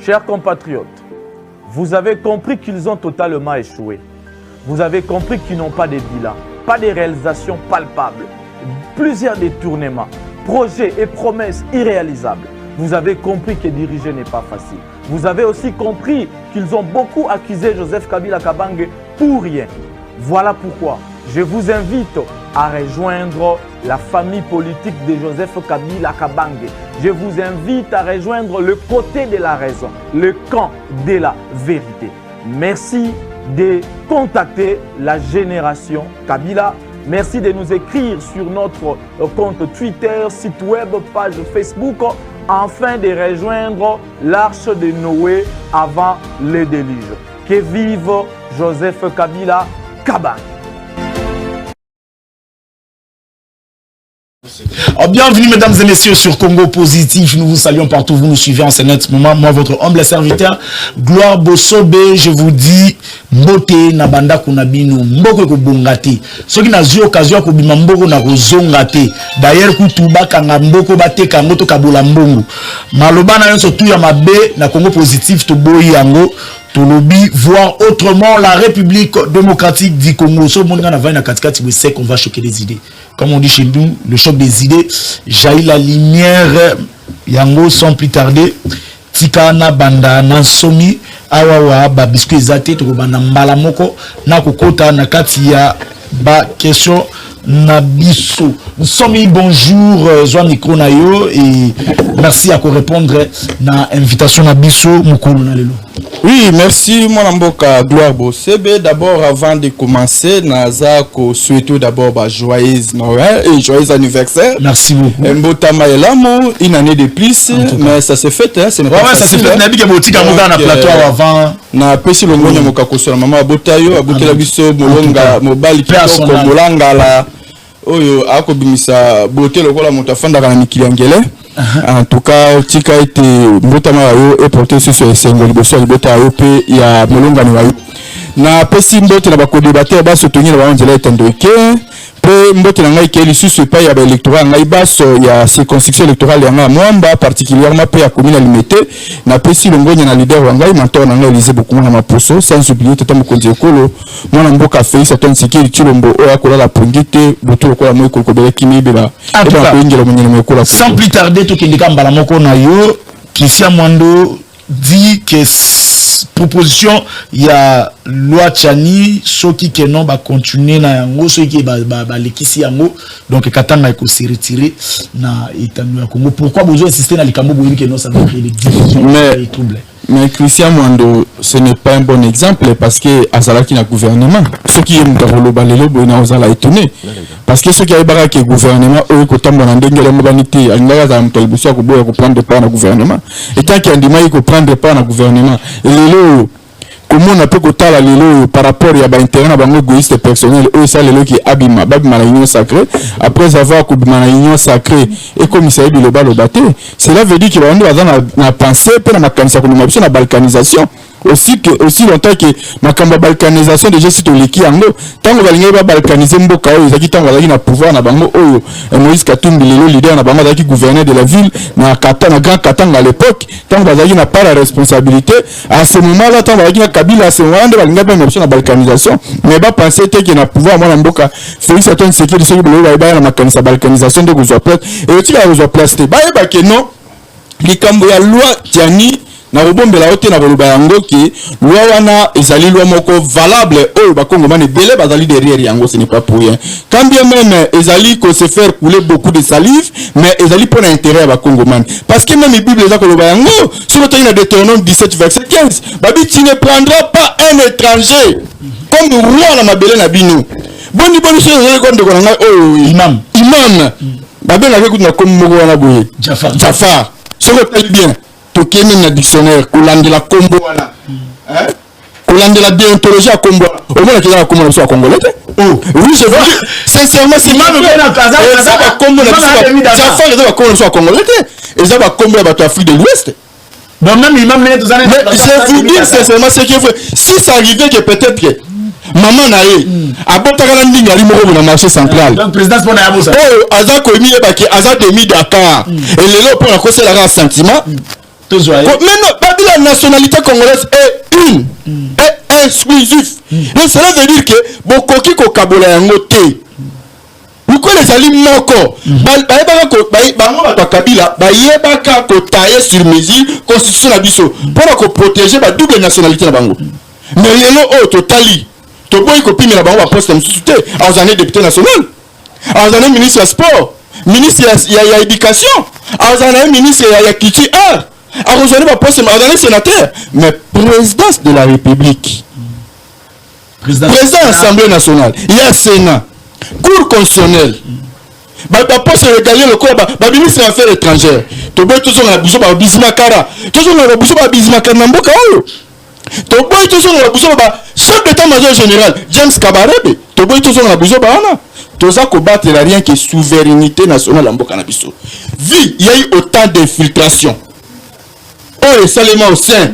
Chers compatriotes, vous avez compris qu'ils ont totalement échoué. Vous avez compris qu'ils n'ont pas de bilan, pas de réalisations palpables, plusieurs détournements, projets et promesses irréalisables. Vous avez compris que diriger n'est pas facile. Vous avez aussi compris qu'ils ont beaucoup accusé Joseph Kabila Kabange pour rien. Voilà pourquoi je vous invite à rejoindre la famille politique de Joseph Kabila Kabange. Je vous invite à rejoindre le côté de la raison, le camp de la vérité. Merci de contacter la génération Kabila. Merci de nous écrire sur notre compte Twitter, site web, page Facebook, afin de rejoindre l'arche de Noé avant le déluge. Que vive Joseph Kabila Kabange. Bienvenue mesdames et messieurs sur Congo Positif. Nous vous saluons partout où vous nous suivez en ce net moment. Moi votre humble serviteur Gloire Bosobe, je vous dis mbote na banda kunabino mboko ko bongate. Soki na zio occasion ko bima mboko na kozongate. D'ailleurs kutuba kanga mboko bateka ngoto kabula mbongo. Maloba na yonso tu ya mabe na Congo Positif to boyi yango. Tolobi voir autrement la République démocratique du Congo. Ce monde na vaina katikati we sait qu'on va choquer les idées. Comme on dit chez nous, le choc des idées jaillit la lumière yango sans plus tarder. Tikana banda na somi awawa ba biscuit zate to banda mbala moko na kokota na kati ya ba question Nabiso. Nous sommes bonjour Zoan Micro Nayo et merci à répondre na invitation Nabiso Mukulu na lelo. Oui, merci mon amboka Gloire Bosobe. D'abord avant de commencer, nazako souhaite d'abord joyeux Noël et joyeux anniversaire. Merci beaucoup. Mbota Maelamo, une année de plus, mais ça s'est fait hein, c'est pas facile. Ça s'est fait na bika botika moka na plateau avant. Na pesi longonya moka kosola mama abotayo abotela biso molonga mobali kitoko molangala. Oyo akobimisa bote lokola mutafanda kana mikiliangele. En tout cas tika ete mbotama yo et porter sur ce single boso libota yo pe ya molonga ni wayo na pesi mbote na bako débattre ba soutenir ba onzela etendoke pe mbote na ngai ke lisusu pa ya ba électorat ngai baso ya circonscription électorale ya nga mwamba particulièrement pe ya commune limité na pesi longonya na leader wa ngai mentor na ngai Elise beaucoup na maposo sans oublier tata mokonzi ekolo mwana mboka Félix Antoine Tshisekedi Tshilombo oya kola la pongite boto kola moyo kokobela kimi bela sans plus tarder to kindika mbala moko na yo Christian Mwando dit que proposition ya loi Tchani soki que non ba continuer na yango soki ba lekisi yango donc katanga ko se retirer na itanu ya Congo. Pourquoi besoin insister na likambo boyi que non ça va créer des divisions et des troubles. Mais Christian Mwando, ce n'est pas un bon exemple parce que Azala qui n'a gouvernement. Ce qui est Mutavolo Balelo, Boina Ozala étonné. Parce que ce qui est barré que le gouvernement, eux, quand on a dengue la mobilité, on a un tolbussia qui peut prendre part dans le gouvernement. Et tant qu'il y a des mailles qui prennent part dans le gouvernement, et les comment on peut côté la lelo par rapport à l'intérêt à bango égoïste personnel eux ça lelo qui abima babima la union sacrée après avoir kubima la union sacrée et comme ça le bal au batté cela veut dire qu'il va na penser pour la makanisa comme option la balkanisation aussi longtemps que makamba balkanisation déjà c'est oleki yango tango balinga ba balkaniser mboka oyo ezaki tango bazaki na pouvoir na bango oyo Moïse Katumbi lelo leader na bango azaki gouverneur de la ville na Katanga grand Katanga à l'époque tango bazaki na pas la responsabilité à ce moment là tango bazaki na Kabila à ce moment là balinga ba option la balkanisation mais ba penser que na pouvoir mwana mboka Félix Antoine Tshisekedi soki belo ba na makanisa balkanisation de gozwa place et aussi la gozwa place te ba ba que non likambo ya loi Tchani na robombela ote na boloba yango ki loi wana ezali loi moko valable oyo bakongomani belé bazali derrière yango ce n'est pas pour rien quand bien même ezali ko se faire couler beaucoup de salive mais ezali pour l'intérêt ya bakongomani parce que même bible eza koloba yango sur le temps de Deutéronome 17 verset 15 babi tu ne prendras pas un étranger comme roi na mabele na bino boni so ezali ko ndeko na oyo imam babe na ko na comme moko wana boye Jafar soko tali bien tokeni na dictionnaire kolandela kombo wana hein kolandela déontologie à kombo au moins que la kombo soit congolais oh oui je vois sincèrement c'est même bien en Kaza ba kombo na Jafar eza ba kombo soit congolais eza ba kombo ya bato Afrique de l'Ouest donc même imam mais tout ça je vous dis sincèrement c'est que si ça arrivait que peut-être que maman na ye abotaka na ndinga ali moko na marché central donc président pona ya bosa oh aza ko emi ba ki aza demi Dakar et lelo pour na kosela un sentiment Maintenant, la nationalité congolaise est une, est exclusive. Donc cela veut dire que Bokoki Kokabola Yangote. Pourquoi les alliés moko Kabila bayebaka ko tailler sur mesure constitution la biso pour protéger la double nationalité na bango. Mais lelo o totali to boy ko pimela bango ba poste msuté aux années député national, aux années ministre de sport, ministre ya éducation, aux années ministre ya culture art, aux années ba poste aux années sénateur, mais présidence de la République, président Assemblée nationale, il y a Sénat, Cour constitutionnelle, poste régalien le corps, ministre des affaires étrangères, to boy toujours na biso ba Bismakara, toujours na biso ba Bismakara na mboka oyo. Toboy toujours na biso ba chef d'état-major général James Kabarebe, toboy toujours na biso ba wana. Toza ko battre rien que souveraineté nationale en mboka na biso. Vu il y a eu autant d'infiltration. Oh, seulement au sein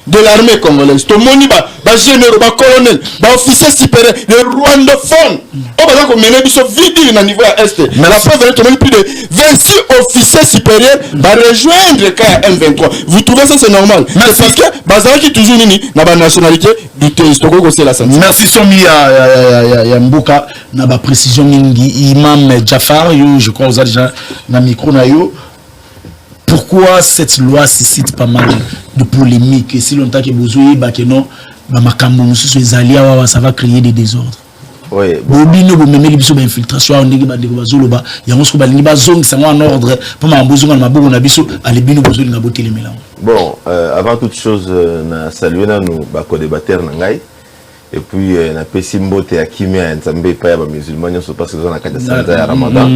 de l'armée congolaise. To moni ba généraux, ba colonel, ba officier supérieur, le rwandophone. Oh, bah ko mener biso vide na niveau à est. Mais la preuve est plus de 26 officiers supérieurs va rejoindre le cas M23. Vous trouvez ça c'est normal? C'est parce que bazara qui toujours nini na ba nationalité du Togoko ko c'est la santé. Merci Somi ya Mbuka na ba précision mingi Imam Jafar yo je crois vous avez déjà na micro na yo. Pourquoi cette loi suscite pas mal de polémiques et si longtemps que Bozoé Bakeno Bamakambo ça va créer des désordres? Oui. Bobino bomemeli biso ba infiltration ndenge ba ndeko bazoloba yango so balingi bazongi sango en ordre pour ma mbozonga na maboko na biso alebino bozoli nga botele melango. Bon, avant toute chose na saluer na nous ba co-débatteur na ngai et puis na pesi mbote ya kimia nzambe pa ya ba musulmans nyoso parce que na kata santa ya Ramadan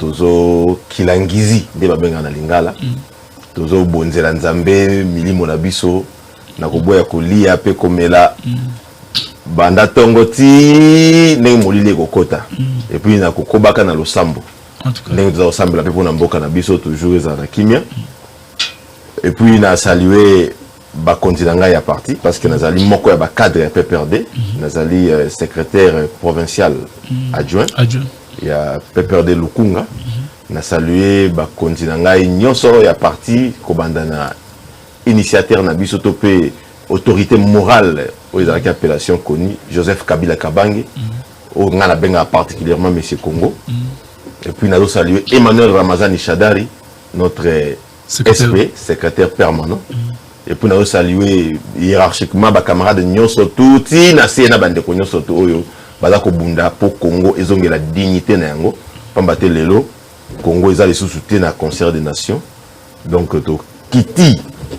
tozo kilangizi nde ba benga na lingala tozo bonzela nzambe milimo na biso na koboya kolia pe komela banda tongoti ndenge molili kokota et puis na kokobaka na losambo ndenge toza osambela pe pona mboka na biso toujours eza na kimia et puis na saluer ba continent ya parti parce que nazali moko ya ba cadre ya PPRD nazali secrétaire provincial adjoint ya PPRD Lukunga na saluer ba continent nyonso ya parti kobanda na initiateur na biso to pe autorité morale aux appellations connues Joseph Kabila Kabange au ngana benga particulièrement monsieur Congo et puis nous saluer Emmanuel Ramazani Chadari notre SP secrétaire permanent et puis nous saluer hiérarchiquement ba camarades nyonso touti na sena bande ko nyonso to oyo baza ko bunda po Congo ezonge la dignité na yango pambate lelo Congo eza les sous-soutés na concert des nations donc to kiti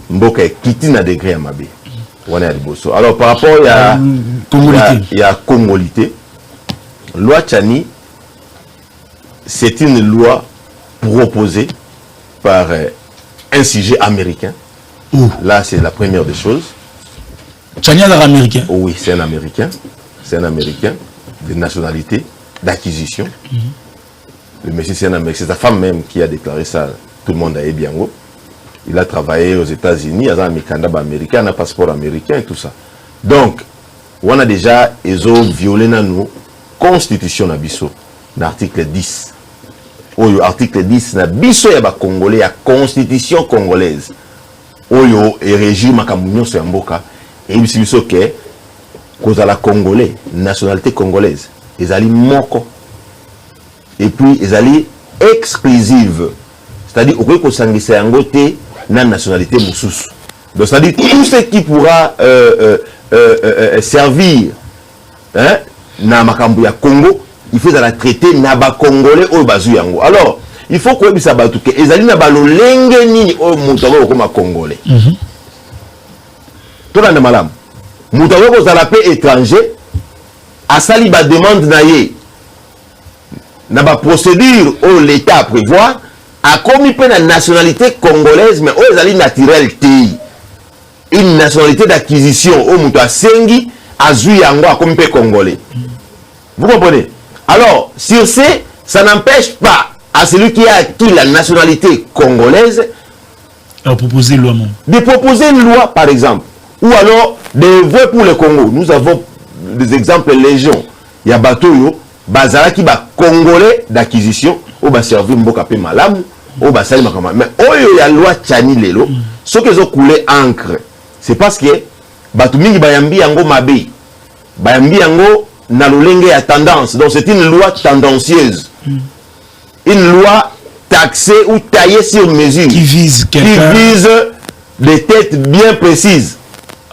mboka kiti na degré ya mabe. Alors par rapport à la congolité, loi Tchani, c'est une loi proposée par un sujet américain. Là, c'est la première des choses. Tchani est américain? Oui, c'est un Américain. C'est un Américain de nationalité, d'acquisition. Le monsieur, c'est un Américain. C'est sa femme même qui a déclaré ça. Tout le monde a bien. Il a travaillé aux États-Unis, il a un américain, un passeport américain et tout ça. Donc, on a déjà violé la constitution na biso, l'article 10. Oyo article 10 na biso ya ba congolais ya constitution congolaise. Oyo et régime makambo so mboka et biso ke kozala congolais, nationalité congolaise. Ezali moko. Et puis ezali exclusive. C'est-à-dire okoki kosangisa yango te na nationalité moussus. Donc c'est-à-dire tout ce qui pourra servir na makambo ya Congo, il faut la traiter na ba congolais au bazu yango. Alors, il faut que ça batuke ezali na balolenge nini o mutago comme congolais. Tout dans malam. Mutago ko zala pe étranger asali ba demande na ye na ba procédure au l'état prévoir a commis la nationalité congolaise, mais aux alliés naturels une nationalité d'acquisition au Mouta Sengi a Zuyango a commis congolais. Vous comprenez? Alors, sur ce, ça n'empêche pas à celui qui a acquis la nationalité congolaise de proposer une loi. De proposer une loi, par exemple, ou alors des voix pour le Congo. Nous avons des exemples légion. Il y a Batoyo, Bazara qui va congolais d'acquisition, ou va servir Mboka pe Malamu. oh bah ça mais oyo ya loi Tchani lelo ce qu'ils ont coulé encre c'est parce que batu mingi bayambi yango mabe bayambi yango na lolenge ya tendance donc c'est une loi tendancieuse une loi taxée ou taillée sur mesure qui vise des têtes bien précises.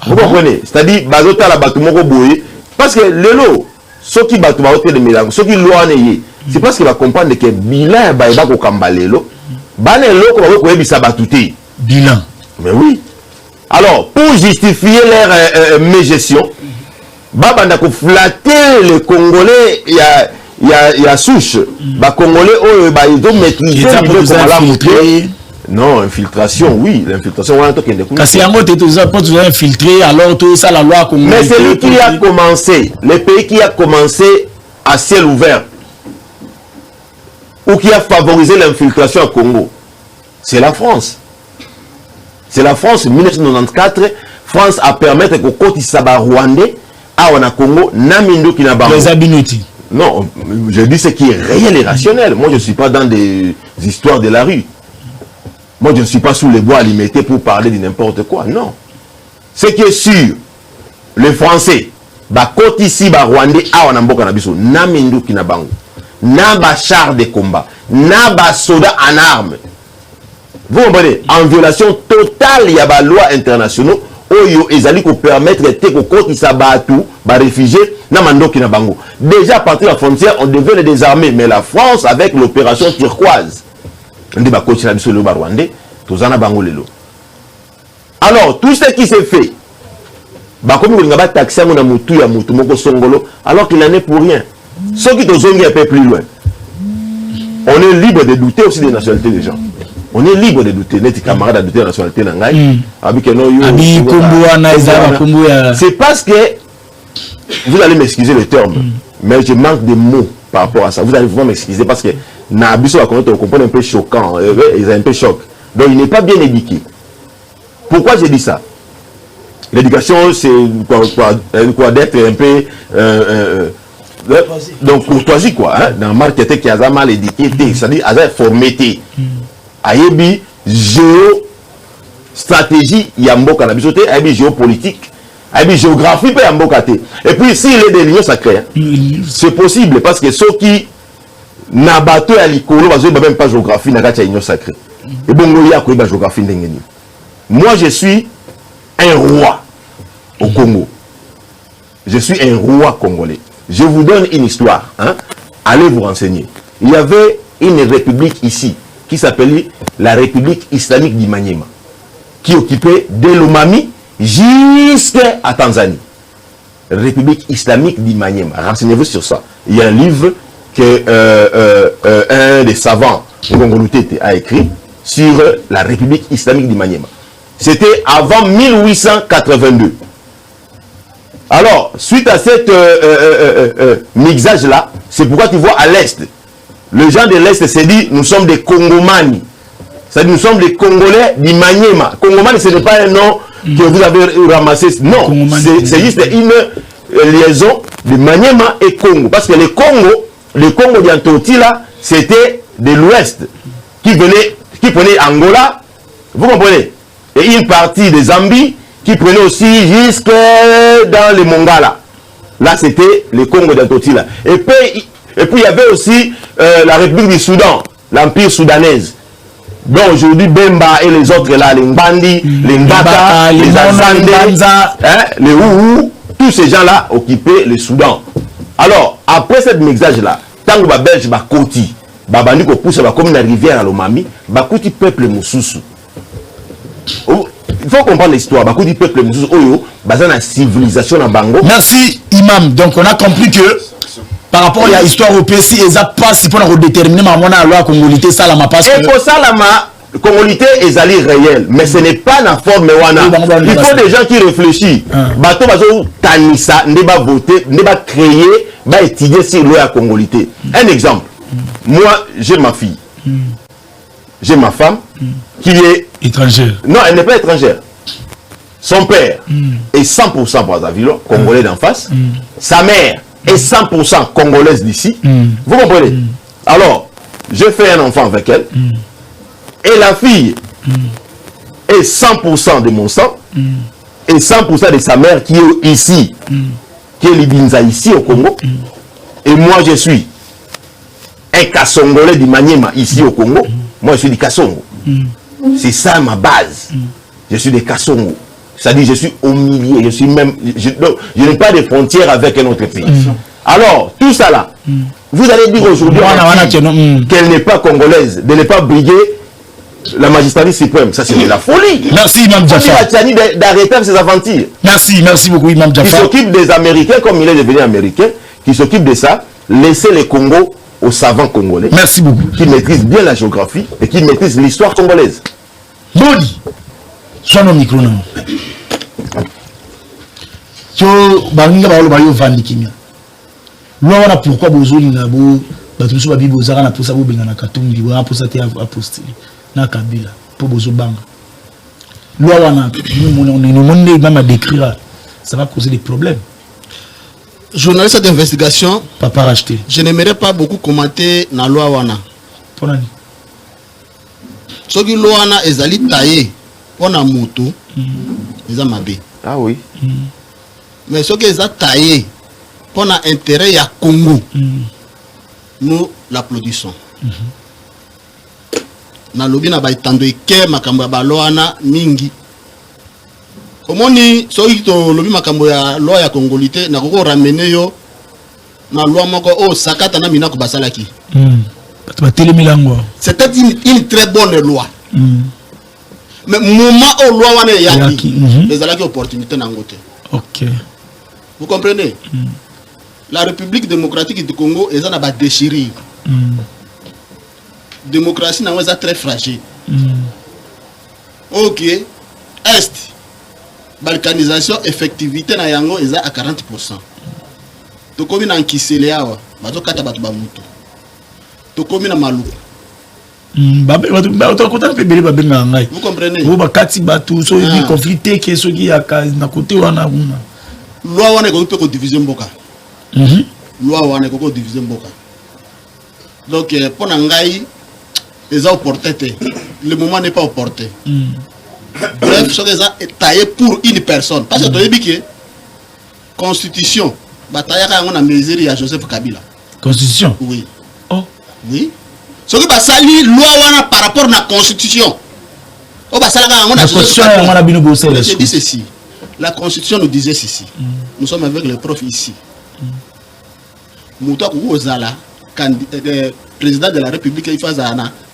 Vous comprenez? C'est-à-dire bazota la batu moko boye parce que lelo ceux qui batu baote de mélange ceux qui loi neye c'est parce qu'il va comprendre que bilan ba eba ko kamba lelo bana loko ba ko ebisa batuté bilan. Mais oui. Alors pour justifier leur mégestion babanda ko flatter les Congolais il y a souche ba Congolais oh ba ils ont maîtrisé non infiltration oui l'infiltration on a toqué de parce que tu as infiltré alors tout ça la loi congolaise. Mais c'est lui qui a commencé le pays qui a commencé à ciel ouvert ou qui a favorisé l'infiltration au Congo c'est la France. C'est la France 1994 France a permis que côté Saba Rwandais à on a Congo namindo qui n'a pas les Abinoti. Non, je dis ce qui est réel et rationnel. Moi je ne suis pas dans des histoires de la rue. Moi je ne suis pas sous les bois alimentés pour parler de n'importe quoi. Non. Ce qui est sûr, les Français ba côté ici ba Rwandais à on a mboka na biso namindo qui n'a bango. Na ba char de combat, na ba soda en armes. Vous comprenez? En violation totale, il y a des lois internationales où ils allaient permettre que côté Sabatu, les réfugiés, déjà à partir de la frontière, on devait les désarmer. Mais la France, avec l'opération turquoise, on dit alors, tout ce qui s'est fait, alors qu'il n'en est pour rien. Ceux qui sont un peu plus loin, on est libre de douter aussi des nationalités des gens. On est libre de douter. Net camarade a douté de la nationalité d'Angaï. C'est parce que vous allez m'excuser le terme, mais je manque de mots par rapport à ça. Vous allez vraiment m'excuser parce que Nabiso a compris un peu choquant, ils ont un peu choc. Donc il n'est pas bien éduqué. Pourquoi j'ai dit ça? L'éducation, c'est quoi d'être un peu donc courtoisie quoi. Hein? Dans le marketing qui a mal éduqué, c'est-à-dire à formé. Ayebi géostratégie yamboka na bisoté ayebi géopolitique ayebi géographie pe yamboka té et puis s'il est de l'union sacrée c'est possible parce que ceux qui na bateau ya likolo bazo ba même pas géographie na kati ya union sacrée et bongo ya ko ba géographie ndengeni. Moi je suis un roi au Congo, je suis un roi congolais. Je vous donne une histoire hein? Allez vous renseigner. Il y avait une république ici qui s'appelait la République islamique du Maniema, qui occupait de l'Omami jusqu'à Tanzanie. République islamique du Maniema. Renseignez-vous sur ça. Il y a un livre que un des savants a écrit sur la République islamique du Maniema. C'était avant 1882. Alors, suite à cette mixage-là, c'est pourquoi tu vois à l'Est, les gens de l'Est se disent, nous sommes des Congomani. C'est-à-dire, nous sommes des Congolais du Maniema. Congomani, ce n'est pas un nom que vous avez ramassé. Non, c'est juste une liaison de Maniema et Congo. Parce que le Congo d'Antoti, là, c'était de l'Ouest qui prenait Angola, vous comprenez? Et une partie de Zambie qui prenait aussi jusque dans le Mongala. Là, c'était le Congo d'Antoti, là. Et puis, il y avait aussi la République du Soudan, l'Empire soudanaise. Donc aujourd'hui, Bemba et les autres là, les Mbandi, les Mbata, les Azande, hein, les Ouhou, tous ces gens-là occupaient le Soudan. Alors, après cette mixage-là, tant que les Belges, les Koti, les Bandi qui poussent comme une rivière à l'Omami, les Koti peuple Moussoussou. Il faut comprendre l'histoire. Les Koti peuple Moussoussou, Oyo, basé dans la civilisation à Bango. Merci, Imam. Donc on a compris que par rapport à l'histoire européenne, si ils n'ont pas si pour déterminer la loi congolité, ça la passe. Et pour ça, la congolité est allée réelle, mais ce n'est pas la forme wana. Il faut des gens qui réfléchissent. Bateau bazo tanisa, ne va voter, ne va créer, va étudier sur la congolité. Un exemple. Moi, j'ai ma fille, j'ai ma femme qui est étrangère. Non, elle n'est pas étrangère. Son père est 100% Brazzaville, congolais d'en face. Sa mère est 100% congolaise d'ici. Vous comprenez? Alors, j'ai fait un enfant avec elle. Et la fille est 100% de mon sang et 100% de sa mère qui est ici, qui est Libinza ici au Congo. Et moi, je suis un Kassongolais du Maniema ici au Congo. Moi, je suis du Kassongo. C'est ça ma base. Je suis des Kassongo. C'est-à-dire, je suis au milieu. Je suis même. Je n'ai pas de frontières avec un autre pays. Alors, tout ça là, vous allez dire aujourd'hui qu'elle n'est pas congolaise, de ne pas briguer la magistrature suprême. Ça, c'est de la folie. Merci, Imam Jaffa. D'arrêter ses aventures. Merci beaucoup, Imam Jaffa. Qui s'occupe des Américains, comme il est devenu américain, qui s'occupe de ça, laisser le Congo aux savants congolais. Merci beaucoup. Qui maîtrisent bien la géographie et qui maîtrisent l'histoire congolaise. Bodi, sois nos micros. So, baringa ba oloba yo vandi kimia. Lwa pourquoi bozoli na bo batuso ba bibo zaka na posa bo benga na katumbi wa posa te apostoli na kabila po bozo banga. Lwa wana nous monde même à décrire ça va causer des problèmes. Journaliste d'investigation, papa racheté. Je n'aimerais pas beaucoup commenter na loi wana. Ponani. Soki loi wana ezali taillé pona moto eza mabe. Ah oui. Mais ce qui est taillé pour l'intérêt à Congo, nous l'applaudissons. Na lobi na baitando eke makambo ya baloana mingi. Omoni soki to lobi makambo ya loi ya Congolité na koko ramener yo na loi moko o sakata na mina ko basalaki. C'était une très bonne loi. Mais moment au loi wana yaki les alaki opportunité na ngote. OK. Vous comprenez? La République démocratique du Congo est en déchirure. Démocratie est très fragile. Ok. Est. Balkanisation, effectivité na yango est à 40%. To komi na nkisele awa, bazo kata batu ba mutu. To komi na maluku. Vous comprenez? Vous bakati batu so yi conflicté ke so ki ya na côté wana una. Loi wana ko diviser mboka. Loi wana ko diviser mboka. Donc pour ngai les opportunités, le moment n'est pas opportun. Bref, ce qui est taillé pour une personne. Parce que tu as dit que constitution, bataille on a mesure à Joseph Kabila. Constitution. Oui. Oh. Oui. Ce qui est sali loi wana par rapport à la constitution. Oh bah ça là on a je dis ceci. La constitution nous disait ceci. Nous sommes avec les profs ici. Mouta Kouzala, président de la République, il fait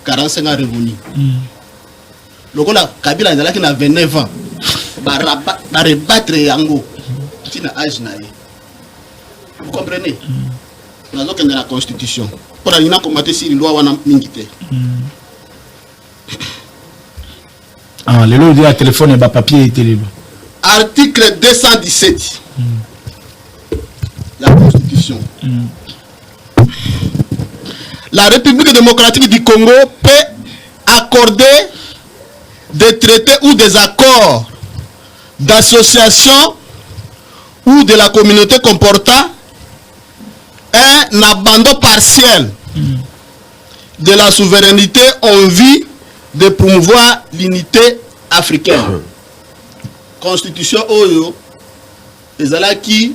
45 ans revenu. Le gars Kabila est là 29 ans. Il va rebattre Yango. C'est un âge. Vous comprenez? Nous avons la constitution. Pour la combattre si la loi wana mingité. Ah, le lot de téléphone et papier et télé. Article 217. La Constitution. La République démocratique du Congo peut accorder des traités ou des accords d'association ou de la communauté comportant un abandon partiel de la souveraineté en vue de promouvoir l'unité africaine. Constitution oyo ezalaki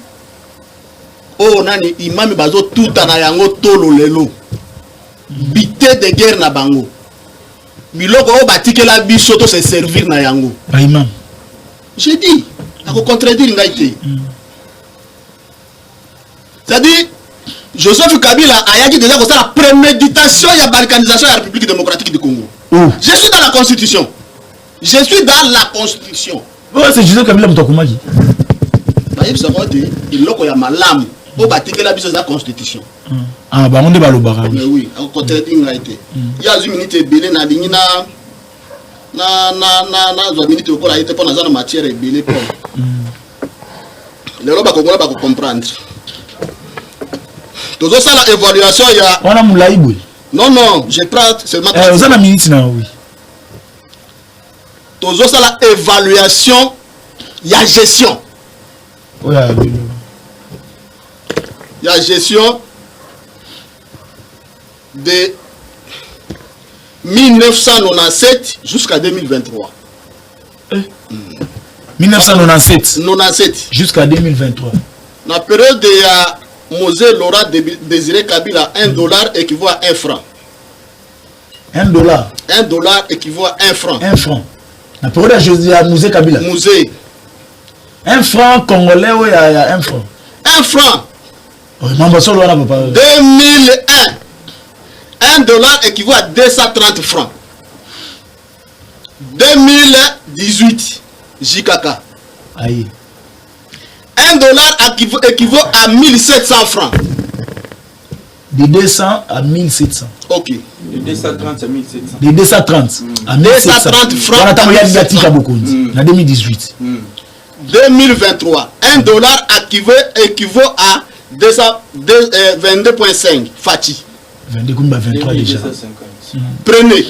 o nani imami bazo tuta na yango tolo lelo bité de guerre na bango biloko o batikela biso to se servir na yango ba imam. J'ai dit à contredire ngaité. C'est-à-dire Joseph Kabila a dit déjà que c'est la préméditation et la balkanisation de la République démocratique du Congo. Je suis dans la Constitution. Je suis dans la Constitution. Oh, c'est Joseph Kabila Mutakumaki. Il y a malam. Il y a la Constitution. Ah, bah on est balo bara. Mais oui, à contredire ngaité. Il y a une minute belé na lingina na minute ko la été pour na matière belé pour. Les roba ko ba comprendre. Tout ça la évaluation il y a on a moulaïbou. Non, je prends seulement vous avez la minute na oui. Tout ça la évaluation il y a gestion. Il y a gestion de 1997 jusqu'à 2023. 1997 jusqu'à 2023. Dans la période de Mosé Laura Désiré Kabila, $1 équivaut à 1 franc. $1. $1 équivaut à 1 franc. 1 franc. La période de Mosé Kabila. Mosé. 1 franc congolais, oui, il y a 1 franc. 1 franc. 2001. $1 équivaut à 230 francs. 2018, JKK. Aïe. $1 équivaut à 1700 francs. De 200 à 1700. Ok. De 230 à 1700. De 230 à 1700. 230 francs. On attend négatif à beaucoup. En 2018. 2023. $1 équivaut à 22,5 Fati. 23 déjà. Prenez.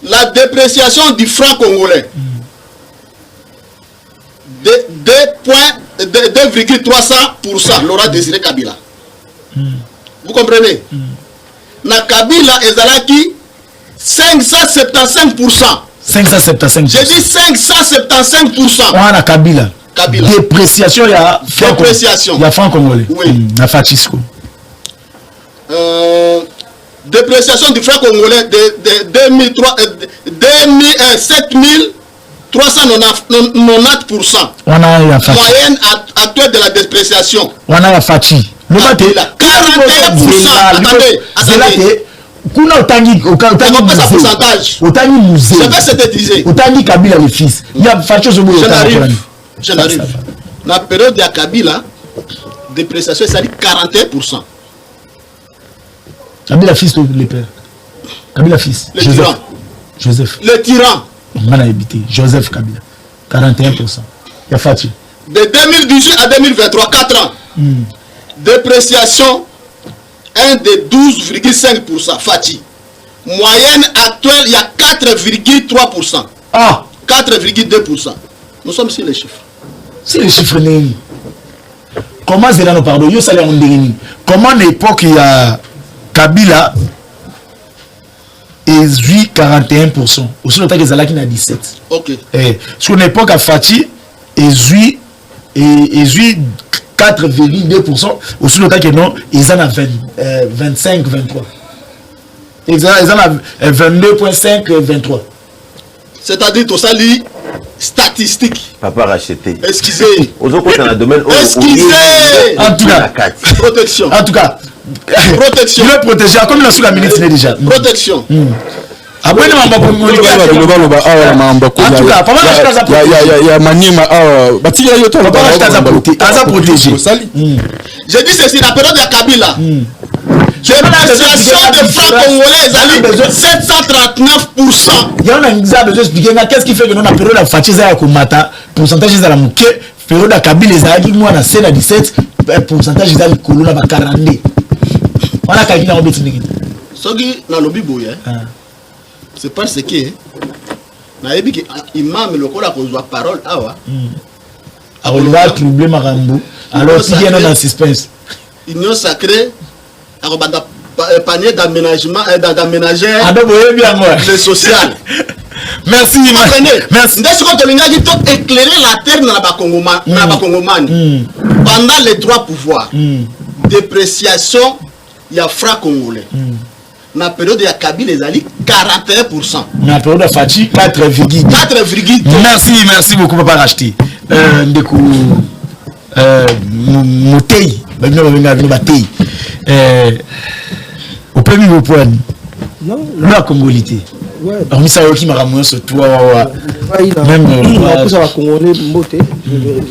La dépréciation du franc congolais. 2,300%. Laura Désiré Kabila. Vous comprenez? Na Kabila ezalaki 575%. 575%. J'ai dit 575%. On a Kabila. Kabila. Dépréciation, il y a dépréciation. Il y a franc congolais. Oui. La Fatisco. Dépréciation du franc congolais de 7390%. On a la Fatisco. Moyenne actuelle de la dépréciation. On a la Fatisco. Le 41%. Attendez. Kuna otangi pourcentage. Otangi musée. Je vais synthétiser. Otangi Kabila le fils. Il y a Fatisco. Je n'arrive. Dans la période de Kabila, dépréciation c'est 41%. Kabila fils le père. Kabila fils. Le tyran. Joseph. Le tyran. On a habité. Joseph Kabila. 41%. Il y a Fatisco. De 2018 à 2023, 4 ans. Dépréciation 1 de 12,5%. Fati. Moyenne actuelle, il y a 4,3%. Ah 4,2%. Nous sommes sur les chiffres. C'est les chiffres. Comment c'est là nos pardons? Comment à l'époque il y a Kabila et 41%. Aussi le temps que Zalaki n'a 17%. Ok. Sur l'époque à Fati et 4,2%. Aussi le temps que non, ils en ont 25, 23. Ils en ont 22,5, 23. C'est-à-dire tout ça, lit statistique. Papa racheté. Excusez. Aux autres, dans le domaine. Excusez. En tout cas, protection. En tout cas, protection. Il est protégé. Comme il a su la minute déjà. Protection. Après, il y a Maniema. J'ai dit ceci, la période de Kabila. Dépréciation des francs congolais, 739%. Il y a un exemple de expliquer qu'est-ce qui fait que nous avons période de Fatih Zaya Komata, pourcentage de la mouké, période de Kabila Zaya, moi on a 16 à 17, pourcentage de la Kolo, 42. On a calculé en bêtise. Ce qui dans le Bible, c'est parce que l'imam le Kolo a posé la parole. Alors il va troubler Marambo. Alors il y a un suspense. Union sacrée. Panier d'aménagement, d'aménager le social. Merci. Merci. Éclairer la terre dans la Congomanie pendant les trois pouvoirs. Dépréciation, il y a franc congolais. Dans la période de Kabila, il y a 41%. Dans la période de Fatih, 4,2. Merci beaucoup, papa racheté. Motei. Au premier point, la congolité. Hormis ça, qui m'a ramené ce toit. Même pour ça, Congolais, je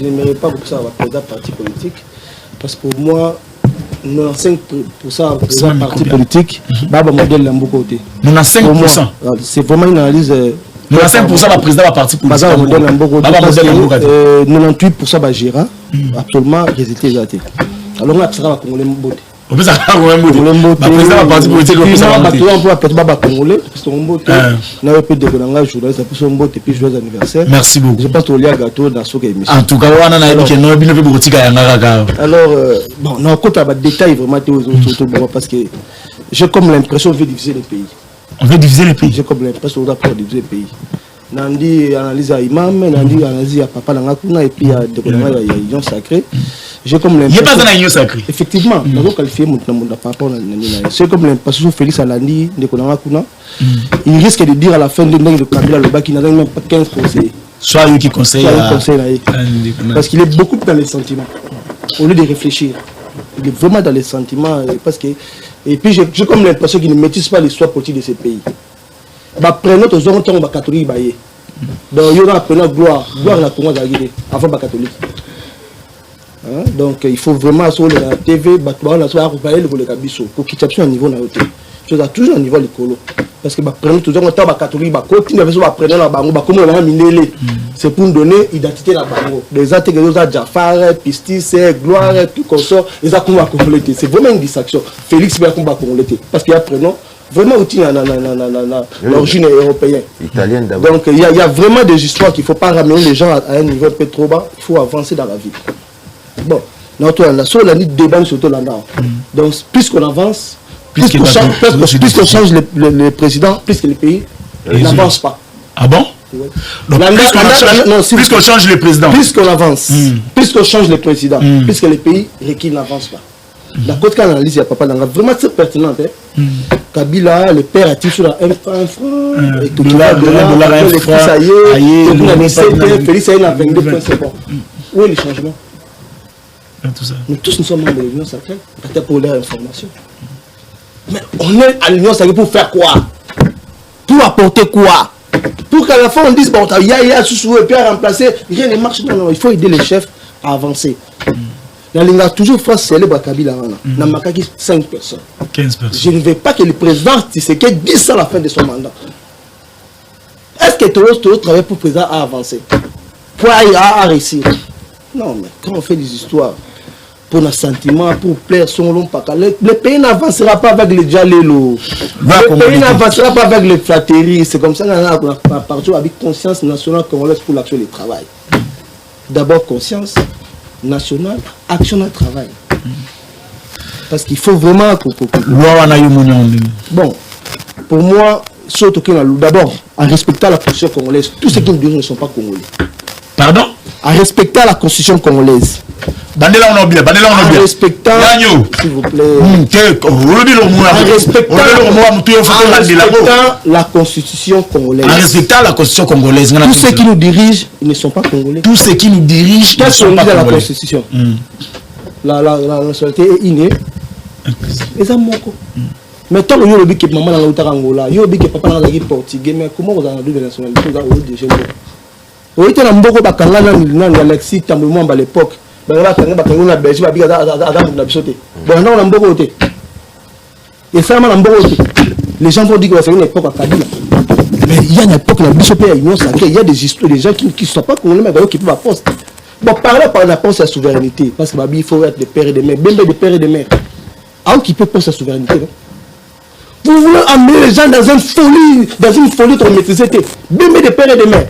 n'aimerais pas pour ça président parti politique. Parce que pour moi, 95% président parti politique, Baba modèle Lambokoté. 95%. C'est vraiment une analyse. 95% la président parti politique. Baba modèle Lambokoté. 98% va gérer. Absolument, résultat exact. Alors, on a ça Congolais Mboté. On peut savoir quand même le président va partir politique au plus anniversaire. Merci beaucoup. Je pense au gâteau dans ce émission. En tout cas, on a dit que non, bien politique à alors bon, on a encore des détails vraiment parce que j'ai comme l'impression de diviser le pays. On veut diviser le pays. J'ai comme l'impression qu'on doit diviser le pays. Nandi analyse à imam, Nandi analyse à papa Langakuna et puis à Union sacrée. J'ai comme l'impression. Il n'y a pas d'union sacrée. Effectivement, nous avons qualifié mon papa. C'est comme l'impression que Félix Alandi de Konangakuna. Il risque de dire à la fin de l'année de Kabila le qui n'a même pas 15 conseillers. Soit lui qui conseille. Parce qu'il est beaucoup dans les sentiments. Au lieu de réfléchir. Il est vraiment dans les sentiments. Parce que, et puis j'ai comme l'impression qu'il ne maîtrise pas l'histoire politique de ce pays. Prenons tous les gens catholiques. Donc il y aura appelé gloire. Gloire la Congo avant les catholiques. Donc il faut vraiment sur la TV, pour qu'il y ait un niveau dans le côté. Je dois toujours un niveau l'écolo. Parce que prenons toujours un temps catholique, c'est pour nous donner identité à la bango. Des actes que Jafar, Pistis, Gloire, tout comme ça, les actes c'est vraiment une distraction. Félix va combattre parce qu'il y a prenons vraiment l'origine européenne. Italienne d'abord. Donc il y a vraiment des histoires qu'il ne faut pas ramener les gens à un niveau un peu trop bas. Il faut avancer dans la vie. Bon, notre nation, on a dit débat sur tout là. Donc puisqu'on avance, puisqu'on change le président, puisque le pays n'avance pas. Ah bon? Ouais. Donc puisqu'on change le président. Puisqu'on avance, puisqu'on change le président, puisque le pays recule, n'avance pas. La côte qu'on analyse, il y a papa Langa, vraiment c'est pertinent. Kabila, le père a tiré sur la 1 franc, et tout $1, les prix, ça y est, Félix, ça y est, 22 points, c'est bon. Où est le changement? Nous tous nous sommes membres de l'Union sacrée, peut-être pour leur information. Mais on est à l'Union sacrée pour faire quoi? Pour apporter quoi? Pour qu'à la fin on dise, bon, il y a sous et puis à remplacer, rien ne marche. Non, il faut aider les chefs à avancer. La ligne a toujours fait célèbre à Kabila. N'a marqué 5 personnes. 15 personnes. Je ne veux pas que le président Tshisekedi dise ça à la fin de son mandat. Est-ce que Tolo travaille pour le président à avancer? Pour à réussir? Non, mais quand on fait des histoires pour nos sentiments, pour plaire son long pas, le pays n'avancera pas avec les Djalélo. Le pays n'avancera pas avec les flatteries. C'est comme ça qu'on a partout avec conscience nationale congolaise pour l'action du travail. D'abord conscience nationale, action de travail. Parce qu'il faut vraiment... Bon, pour moi, surtout d'abord, en respectant la constitution congolaise, tous ceux qui nous disent ne sont pas congolais. Pardon? En respectant la constitution congolaise. Bandela on oublie, en respectant, s'il vous plaît, la constitution congolaise. En respectant la constitution congolaise. Tous ceux qui nous dirigent, ils ne sont pas congolais. Tous ceux qui nous dirigent, ne sont pas congolais. La constitution. La nationalité est innée. Et ça moko. Mais tant que vous que maman dans l'Angola, vous que papa dans le portugais, mais comment vous avez deux nationalités? Vous avez un mboko bakanga na Alexis Tambouemou à l'époque. Et ça, les gens vont dire que c'est une époque à Kabila. Mais il y a une époque dans l'Union sacrée, il y a des histoires, des gens qui ne sont pas congolais, mais qui peuvent la poste. Bon, parler par la poste à la souveraineté, parce qu'il faut être des pères et des mères, même des pères et des mères. Alors qui peut poster la souveraineté, non? Vous voulez amener les gens dans une folie qu'on maîtrisait, même des pères et des mères.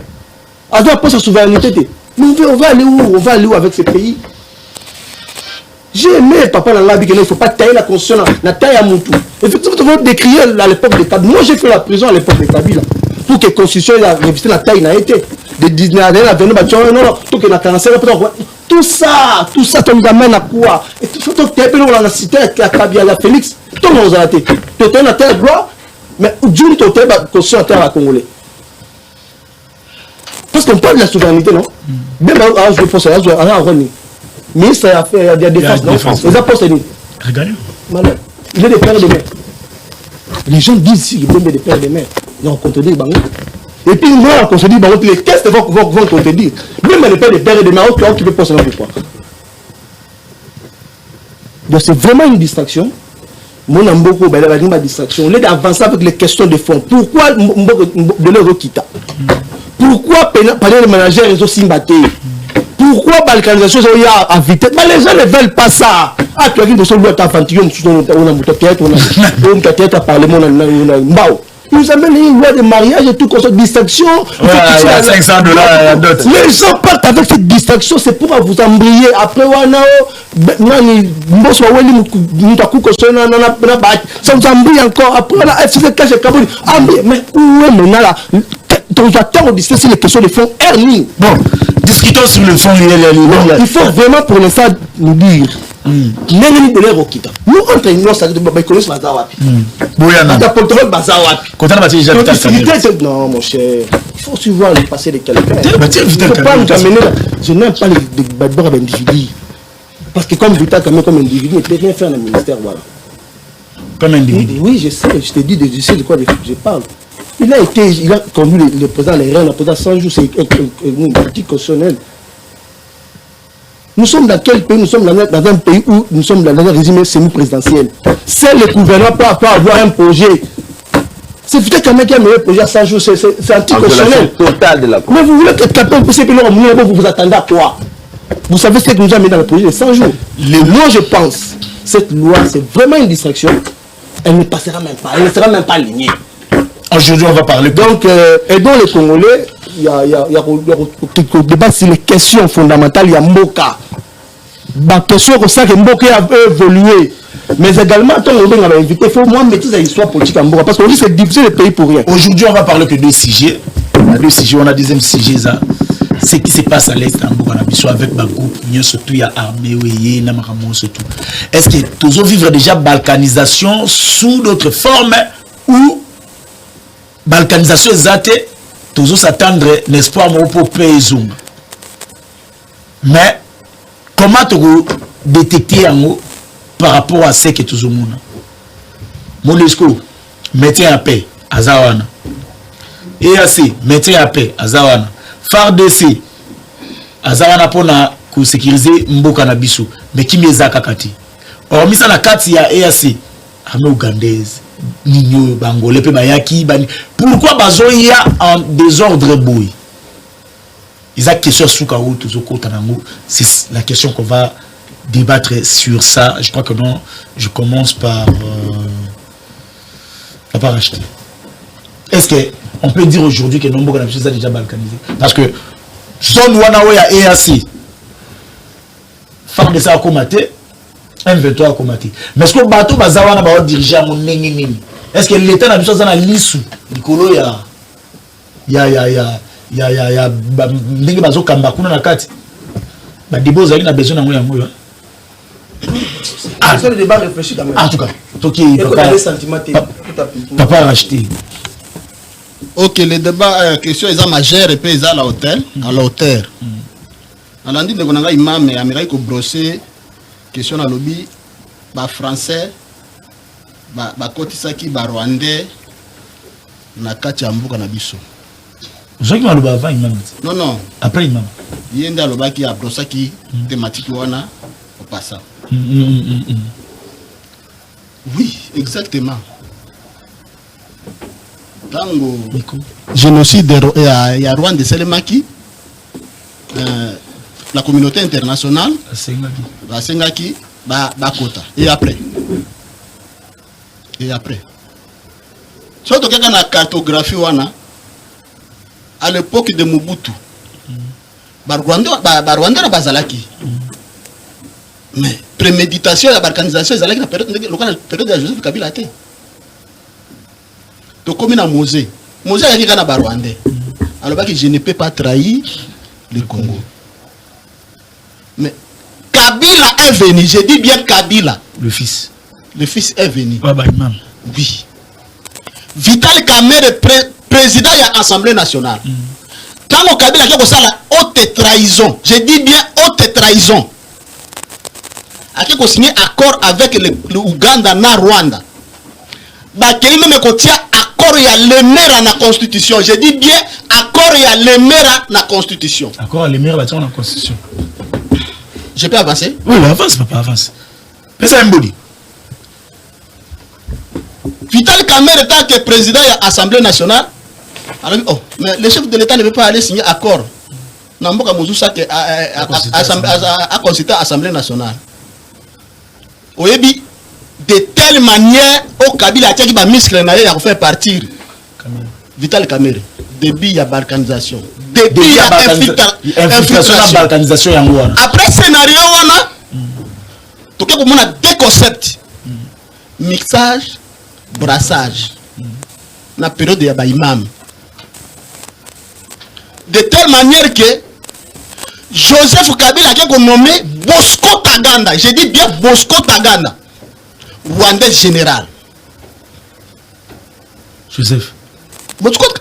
Alors la poste à la souveraineté. Mais on va aller où? On va aller où avec ce pays? J'ai aimé papa dans la vie qu'il ne faut pas tailler la constitution, la taille à mon tour. Effectivement, on décrire à l'époque de Kabila. Moi, j'ai fait la prison à l'époque de Kabila. Pour que la constitution ait révisé la taille n'a été. De 19 années, la venue, non, tout que la 45, tout ça, tu nous amène à quoi? Et tout ça, tu es la cité à Kabila, la Félix, tout le monde a été. Tu es la terre gloire, mais aujourd'hui, tu es la constitution à terre à Congolais. Parce qu'on parle de la souveraineté, non? Même à je pense à Rony. Ministre il y a des défenses, non? Les apôtres, regardez. Il est des pères et des mères. Les gens disent ici qu'il y a des pères et des mères. Ils vont contredire. Et puis, moi, on se dit, les tests vont contredire. Même les pères et des mères, qui peut penser dans le poids. Donc, c'est vraiment une distraction. Mon amboko, il y a une distraction. On est d'avancer avec les questions de fond. Pourquoi de l'euro quitta? Pourquoi parler de managers réseau Simbaté? Pourquoi balkanisation à vitesse? Les gens ne veulent pas ça. Ah, tu as dit que ce soit ta fantôme, on a peut-être parlé, il nous amène une loi de mariage et tout, comme ça, distraction. Il y a 500 $, la dot. Les gens partent avec cette distraction, c'est pour vous embrayer. Après, ça vous embraye encore. Après, mais où est mon là? J'attends au distance sur les questions de fond. Bon, discutons sur le fond. Il faut vraiment pour l'instant nous dire. Nous, entre nous, ça veut dire que nous sommes non, mon cher. Il faut suivre le passé de quelqu'un. Je n'aime pas les bâtibeurs d'individus. Parce que comme Vital, comme individu, il ne peut rien faire dans le ministère. Voilà. Comme individu. Oui, je sais, je te dis, je sais de quoi je parle. Il a conduit le président, les reins, pendant 100 jours, c'est une politique constitutionnelle. Nous sommes dans quel pays? Nous sommes dans un pays où nous sommes dans un régime semi-présidentiel. C'est le gouvernement peut avoir un projet. C'est peut-être quelqu'un qui a un meilleur projet à 100 jours, c'est anticonstitutionnel. Mais vous voulez que quelqu'un puisse vous attendez à quoi? Vous savez ce que nous avons mis dans le projet de 100 jours. Moi, je pense, cette loi, c'est vraiment une distraction. Elle ne passera même pas. Elle ne sera même pas alignée. Aujourd'hui, on va parler. Donc, aidons les Congolais. Il y a débat sur les questions fondamentales. Il y a Mboka. La question que ça que Mboka a évolué. Mais également, quand on a invité, il faut moins maîtriser l'histoire politique en Mboka. Parce qu'on dit que c'est diviser le pays pour rien. Aujourd'hui, on va parler que de sujets. On a deuxième sujet, ça. Ce qui se passe à l'Est en Mboka, avec ma groupe, surtout il y a armée, il y a surtout. Est-ce que tous vivre déjà balkanisation sous d'autres formes ou balkanisation exacte, tous s'attendre l'espoir pour payer. Mais comment tu détecter en haut par rapport à ce que tout le monde Monesco, mettez en paix à Zawana. EAC, mettez en paix à Zawana. FARDC, à Zawana pour sécuriser Mboka na biso. Mais qui m'est kakati? Or, mis à la carte, il y a EAC, armée ougandaise. Nino Bangolais pe bayaki bani. Pourquoi bazoya en désordre boy? Ils ont question sur Kao Tanango. C'est la question qu'on va débattre sur ça. Je crois que non. Je commence par acheter. Est-ce que on peut dire aujourd'hui que Nombo a déjà balkanisé? Parce que son Wanaoya EAC, femme de ça a combattu. M23 a combattu. Mais est-ce que le bateau va diriger à mon nengeni? Est-ce que l'État n'a besoin d'un lissou? Nicolo, il y a ndenge bazo kamba kuna na kati. Ba debo zali na besoin na ngoya. C'est le débat réfléchi quand même. En tout cas, papa a acheté. Ok, le débat question est majeure et puis ils à la hauteur, à la hauteur. On a dit que on a imam et Amérique au brosser question à lobby ba français ba kotisaki ba rwandais na kati ya mbuka na biso. Jacques Maloba avant imam. Non. Après imam. Yenda alobaki a brosaki thématique wana au passant. Oui, exactement. Tango génocide ya Rwanda Selemaki la communauté internationale va sengaki ba kota et après surtout quelqu'un a cartographie wana à l'époque de Mobutu ba Rwanda na bazalaki mais préméditation la balkanisation ezalaki na période de Joseph Kabila te to comme na Mosé yaki kana ba Rwandais alors que je ne peux pas trahir le Congo. Mais Kabila est venu, je dis bien Kabila. Le fils est venu. Oui. Vital Kamerhe, président de l'Assemblée nationale. Quand Kabila a fait la haute trahison, je dis bien haute trahison, a signé accord avec le Ouganda na Rwanda. Il même accord ya lemera na constitution. Je dis bien accord ya lemera na constitution. Accord ya lemera na constitution. Je peux avancer? Oui, avance, papa, avance. Mais c'est un body. Vital Kamerhe étant que président de l'Assemblée nationale, alors, mais le chef de l'État ne veut pas aller signer accord. Namboka Moussoussa a consulté l'Assemblée nationale. Oyebi, de telle manière, au Kabila a dit que miscle n'a pas faire partir Vital Kamerhe. Début, il y a balkanisation. Début, il y a infiltration. Balkanisation. Après scénario, on a deux concepts. Mixage, brassage. Dans la période de Imam. De telle manière que Joseph Kabila a nommé Bosco Taganda. J'ai dit bien Bosco Taganda. Rwandais général. Joseph.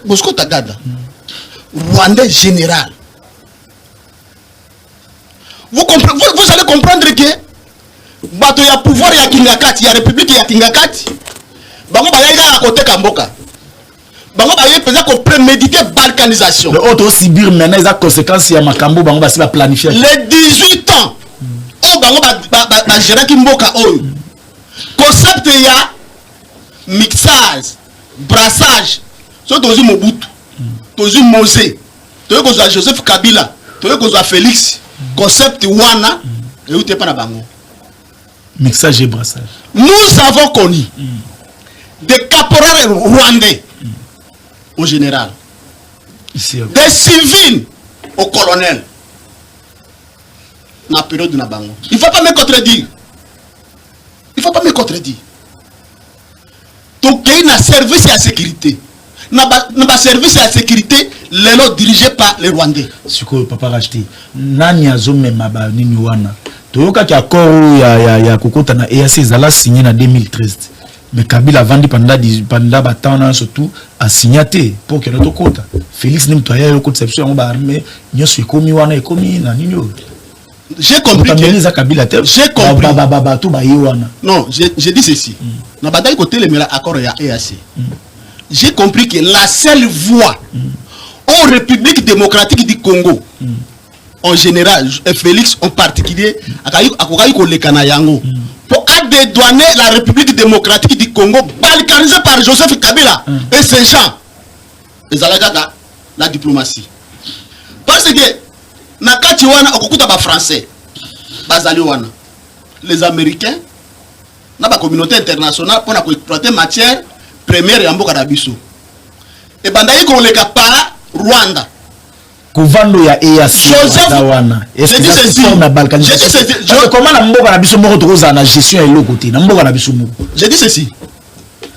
Bosco Taganda. Rwandais général. Vous allez comprendre que bato ya pouvoir ya Kingakati, ya république ya Kingakati, bango bayaka à côté Kamboka. Bango bayaka peut-être qu'on préméditer balkanisation. Le autre Sibir maintenant les conséquences ya makambo bango ba se planifier. Les 18 ans au bango ba gérer Kimboka oyo. Concept ya mixage, brassage. So tozi Mobutu, tozi Mosé, tozi kozwa Joseph Kabila, tozi kozwa Félix. Concept wana et où t'es pas na bango. Mixage et brassage. Nous avons connu des caporaux rwandais au général, ici, des civils au colonel. Dans la période de Nabango. Il ne faut pas me contredire. Il ne faut pas me contredire. Donc, il y a un service à la sécurité. Il y a un service à la sécurité dirigé par les Rwandais. Ce que papa racheté. Nani azome maba nini wana. Toyoka ki accord ya kokota na EAC zala signé en 2013. Mais Kabila vandi pendant batana surtout a signaté pour que notre kota. Félix Nimtoya yo conception ba armée nyoso ekomi wana ekomi na nini yo. J'ai compris que Kabila j'ai compris tout ba wana. Non, j'ai dit ceci. Na bataille côté le accord ya EAC. J'ai compris que la seule voie en République démocratique du Congo, en général, et Félix en particulier, pour dédouaner la République démocratique du Congo, balkanisée par Joseph Kabila et ses gens, la diplomatie. Parce que, nakati wana okukuta ba français, bazali wana, les Américains, na ba communauté internationale pour exploiter matière première ya mboka na biso. Et bandayi ko leka para Rwanda. Kovando ya EAC wana. Est-ce que c'est na balkanisation? Comment na mboka na biso moko tokoza na gestion ya lokoté na mboka na biso moko. J'ai dit ceci.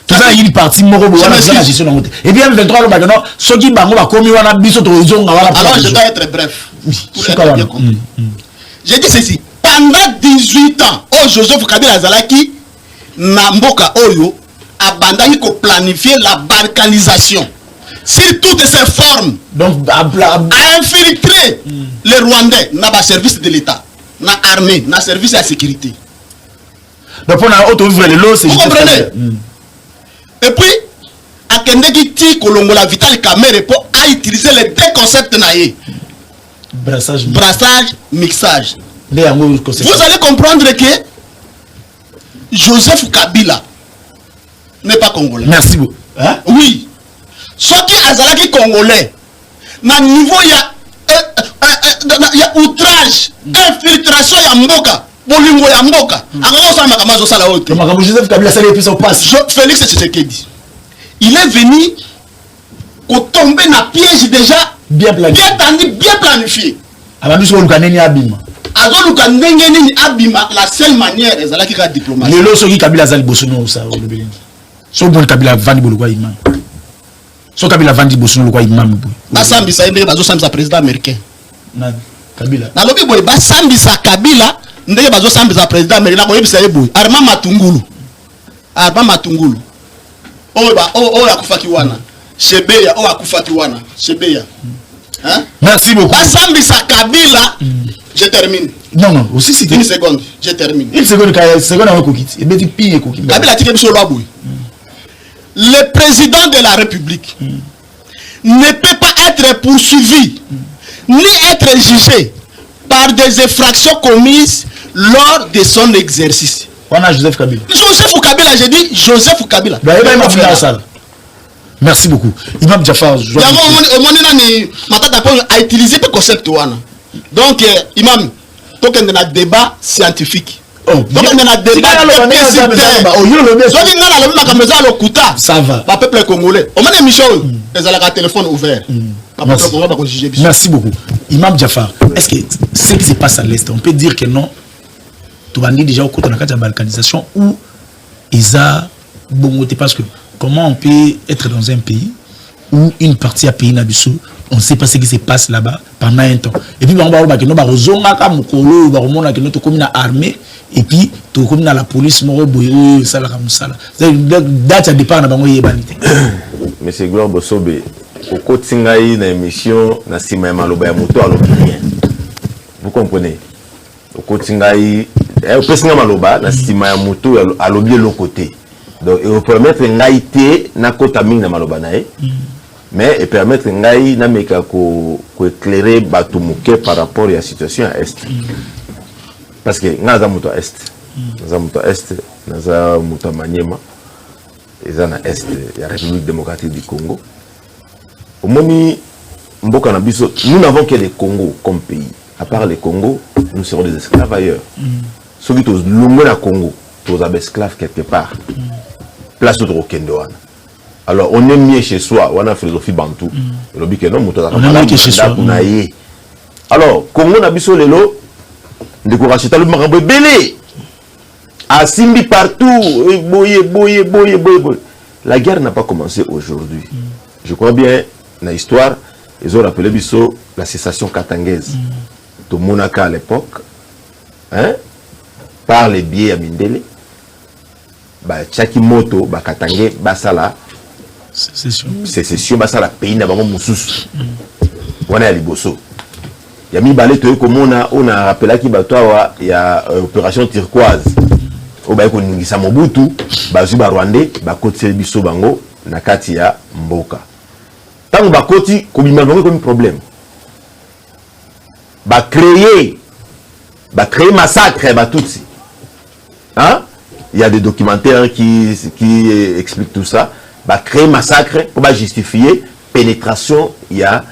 Tout ça une partie moko bo wana na gestion na moté. Et bien 23 lo bagano soki bango ba komi wana biso tozonga wana. Alors je dois être bref. J'ai dit ceci. Pendant 18 ans, oh Joseph Kabila azalaki na mboka oyo abandaki ko planifier la balkanisation. Sur toutes ses formes, donc a infiltré les Rwandais dans le service de l'État, dans l'armée, dans le service de la sécurité. Donc on a auto-ouvert les lots, c'est vous comprenez? Et puis, à Kendeki Ti Kolongola Vital Kamerhe pour utiliser les deux concepts naïe. Brassage, mixage. Vous allez comprendre que Joseph Kabila n'est pas congolais. Merci beaucoup. Hein? Oui. Ce qui est congolais, na niveau il y a outrage, infiltration ya mboka, bolingo ya mboka. Encore ça makamazo sala wote. Makamo Joseph Kabila ça les au passe. Félix Tshisekedi. Il est venu pour tomber dans piège déjà bien planifié. Abandu so lukaneni abima. Azo lukaneni abima la seule manière ezalaki ka diplomatie. Lelo soki Kabila zali bosono ça au Belingi. So bon Kabila vandi bolukwa imam. So Kabila vandi bosono lokwa imam boy. Basambisa ndenge bazo sambisa président américain. Na Kabila. Na lobi boy basambisa Kabila ndenge bazo sambisa président américain na koyebisa ye boy. Armand Matungulu. O akufaki wana. Shebeya o akufaki wana. Shebeya. Hein? Merci beaucoup. Basambisa Kabila. Je termine. Non, aussi c'est une seconde, je termine. Une seconde à Kokiti. Et bien tu pilles Kokiti. Kabila tike biso lwa boy. Le président de la République ne peut pas être poursuivi ni être jugé par des infractions commises lors de son exercice. On a Joseph Kabila. Joseph Kabila, j'ai dit Joseph Kabila. Merci beaucoup. Imam Jafar. A utilisé le concept. Donc, Imam, il y a un débat scientifique. Donc on a des débats ça va. Le peuple congolais. On a une émission. Ils ont le téléphone ouvert. Merci beaucoup. Imam Jafar, est-ce que ce qui se passe à l'Est, on peut dire que non? Tu vas dire déjà au côté de la balkanisation où ils ont bon parce que comment on peut être dans un pays où une partie a payé Nabiso, on ne sait pas ce qui se passe là-bas pendant un temps. Et puis on va voir que nous avons armée et puis tu comme dans la police ça la date à départ na bango yebanité. Monsieur Gloire Bosobe, au côté na émission na sima maloba ya moto alobien. Vous comprenez? Au côté ngai au pesinga maloba na sima ya moto alobien le côté. Donc il permettre ngaité na kota mingi na maloba na mais et permettre ngai na meka ko éclairer batumuke par rapport à la situation à est. Parce que naza muto est. Naza muto est, naza muto Maniema. Eza na est ya République démocratique du Congo. Au moni mboka na biso, nous n'avons que le Congo comme pays. À part le Congo, nous serons des esclaves ailleurs. Ceux qui tous l'homme na Congo, tous des esclaves quelque part. Place d'autre au Kendoana. Alors on est mieux chez soi, on a philosophie bantou. On est mieux chez soi. Alors Congo na biso lelo décoration le marambo belé. Asimbi partout, boye. La guerre n'a pas commencé aujourd'hui. Je crois bien dans l'histoire, ils ont rappelé biso la cessation katangaise de Monaka à l'époque, hein, par les biais à Mindele. Ba Chakimoto, ba Katangé, basala sécession basala pays na bango mususu. Wana ya liboso. Ya mi balé to comme on a rappelé ki batwa ya opération turquoise. O ba ko ningisa Mobutu, ba zuba Rwandais, ba koti biso bango na kati ya mboka. Tant ba koti ko bima bango comme problème. Ba créer massacre ba tutsi. Hein? Il y a des documentaires qui expliquent tout ça. Bah, créer massacre pour justifier pénétration, il y a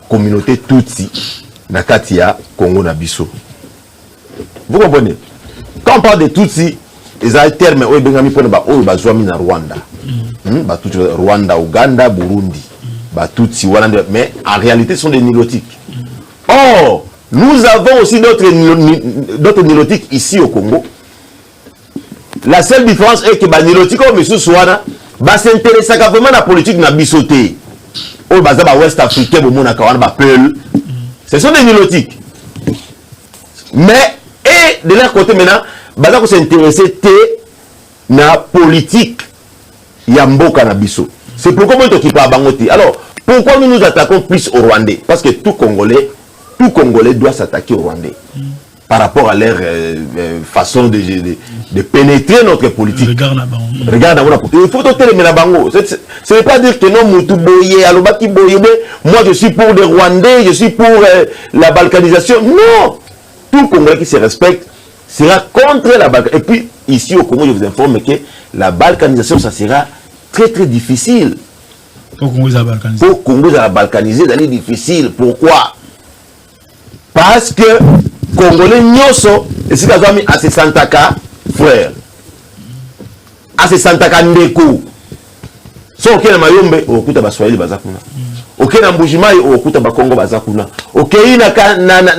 communauté Tutsi, Nakatia, Congo Nabiso. Vous comprenez? Quand on parle de Tutsi, ils ont un terme, ils ont Rwanda. Rwanda, Ouganda, Burundi. Tutsi, mais en réalité, ce sont des nilotiques. Or, nous avons aussi d'autres nilotiques ici au Congo. La seule différence est que les nilotiques, comme M. Souana, s'intéressent vraiment à la politique na bisoté. Au bazar ouest africain, ce sont des nilotiques. Mais, et de leur côté maintenant, bazar s'intéresser à la politique Yamboka na biso. C'est pourquoi nous qui parle bangoté. Alors, pourquoi nous nous attaquons plus aux Rwandais? Parce que tout Congolais doit s'attaquer aux Rwandais. Par rapport à leur façon de pénétrer notre politique. Regarde, il faut télémer la bango. Ce n'est pas dire que non, Moutou Boye, Alobaki Boye, moi je suis pour les Rwandais, je suis pour la balkanisation. Non! Tout Congolais qui se respecte sera contre la balkanisation. Et puis, ici au Congo, je vous informe que la balkanisation, ça sera très très difficile. Pour Congo, ça va balkaniser, ça va être difficile. Pourquoi? Parce que Congolais nyoso et si la famille a ses santaka frère a ses santaka ndeko so okena mayombe okuta baswahili bazakuna okena mbujimai okuta bakongo bazakuna okena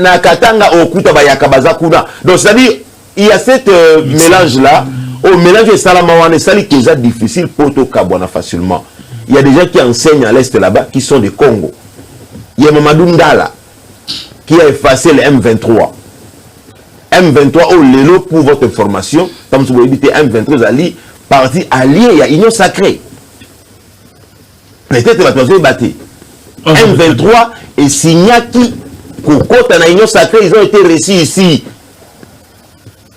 na katanga okuta bayaka bazakuna. Donc c'est à dire il y a cette mélange là au mélange salamawane sali qui est difficile pour to kabwana facilement. Il y a des gens qui enseignent à l'est là-bas qui sont des Congo. Il y a Mamadou Ndala qui a effacé le M23. M23 au Lélo pour votre information, comme vous voyez, M23 Ali, parti allié à Union Sacrée. Peut-être la troisième bâtie. M23 et Signaki, Kokota à Union Sacrée, ils ont été reçus ici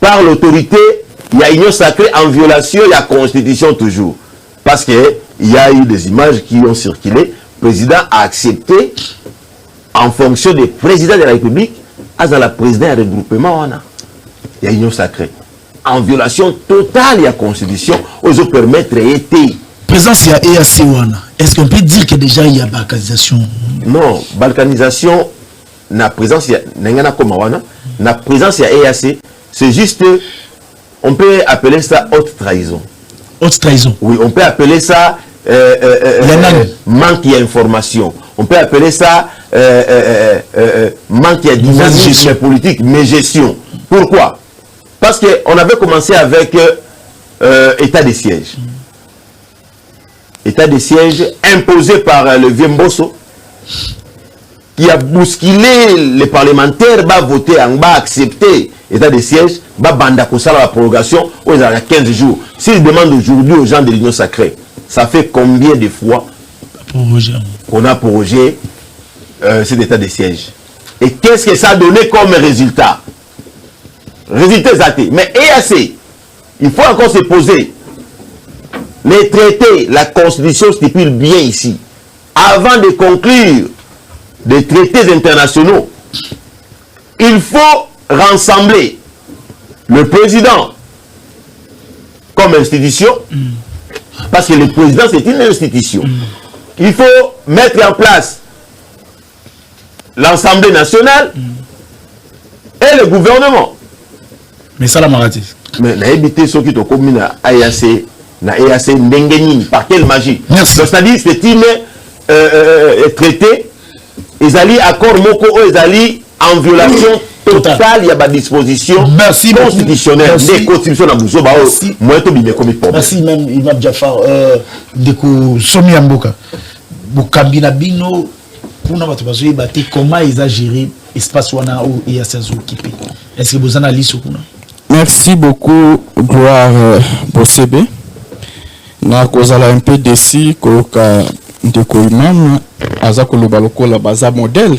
par l'autorité. Il y a Union Sacrée en violation de la Constitution toujours. Parce qu'il y a eu des images qui ont circulé. Le président a accepté, en fonction des présidents de la République, dans la présidence de regroupement, il y a Union Sacrée. En violation totale de la Constitution, ils ont permis de traiter. Présence, il y a EAC. Est-ce qu'on peut dire que déjà il y a balkanisation? Non, balkanisation, la présence, il y a présence, il y a EAC. C'est juste on peut appeler ça haute trahison. Haute trahison. Oui, on peut appeler ça manque d'information. On peut appeler ça manque de dynamisme politique, mais gestion. Pourquoi? Parce qu'on avait commencé avec état de siège. État de siège imposé par le vieux Mbosso, qui a bousculé les parlementaires, va voter en bas, accepter état de siège, va banda ça la prorogation, où ils ont 15 jours. S'ils demandent aujourd'hui aux gens de l'Union sacrée, ça fait combien de fois qu'on a prorogé cet état de siège? Et qu'est-ce que ça a donné comme résultat? Résultat exact. Mais EAC, il faut encore se poser. Les traités, la Constitution stipule bien ici. Avant de conclure des traités internationaux, il faut rassembler le président comme institution, parce que le président c'est une institution. Il faut mettre en place l'Assemblée nationale et le gouvernement. Mais ça la maladie. Mais la évité ceux qui ont commis na EAC, Ndengenini, par quelle magie? C'est-à-dire c'est une traité, ils allaient accord moko, ils allaient en violation totale, il y a des dispositions constitutionnelles. Des constitutions à Bouzo, moi tout bien comme problème. Merci même Imam Jafar de ko Somi Amboka. Bukambina bino kuna watu bazoe bate comment ils a géré espace wana ou EAC occupé. Est-ce que vous analysez kuna? Merci beaucoup Gloire Bossebe. Na kozala un peu déçu koka ndeko imam aza koloba lokola baza modèle.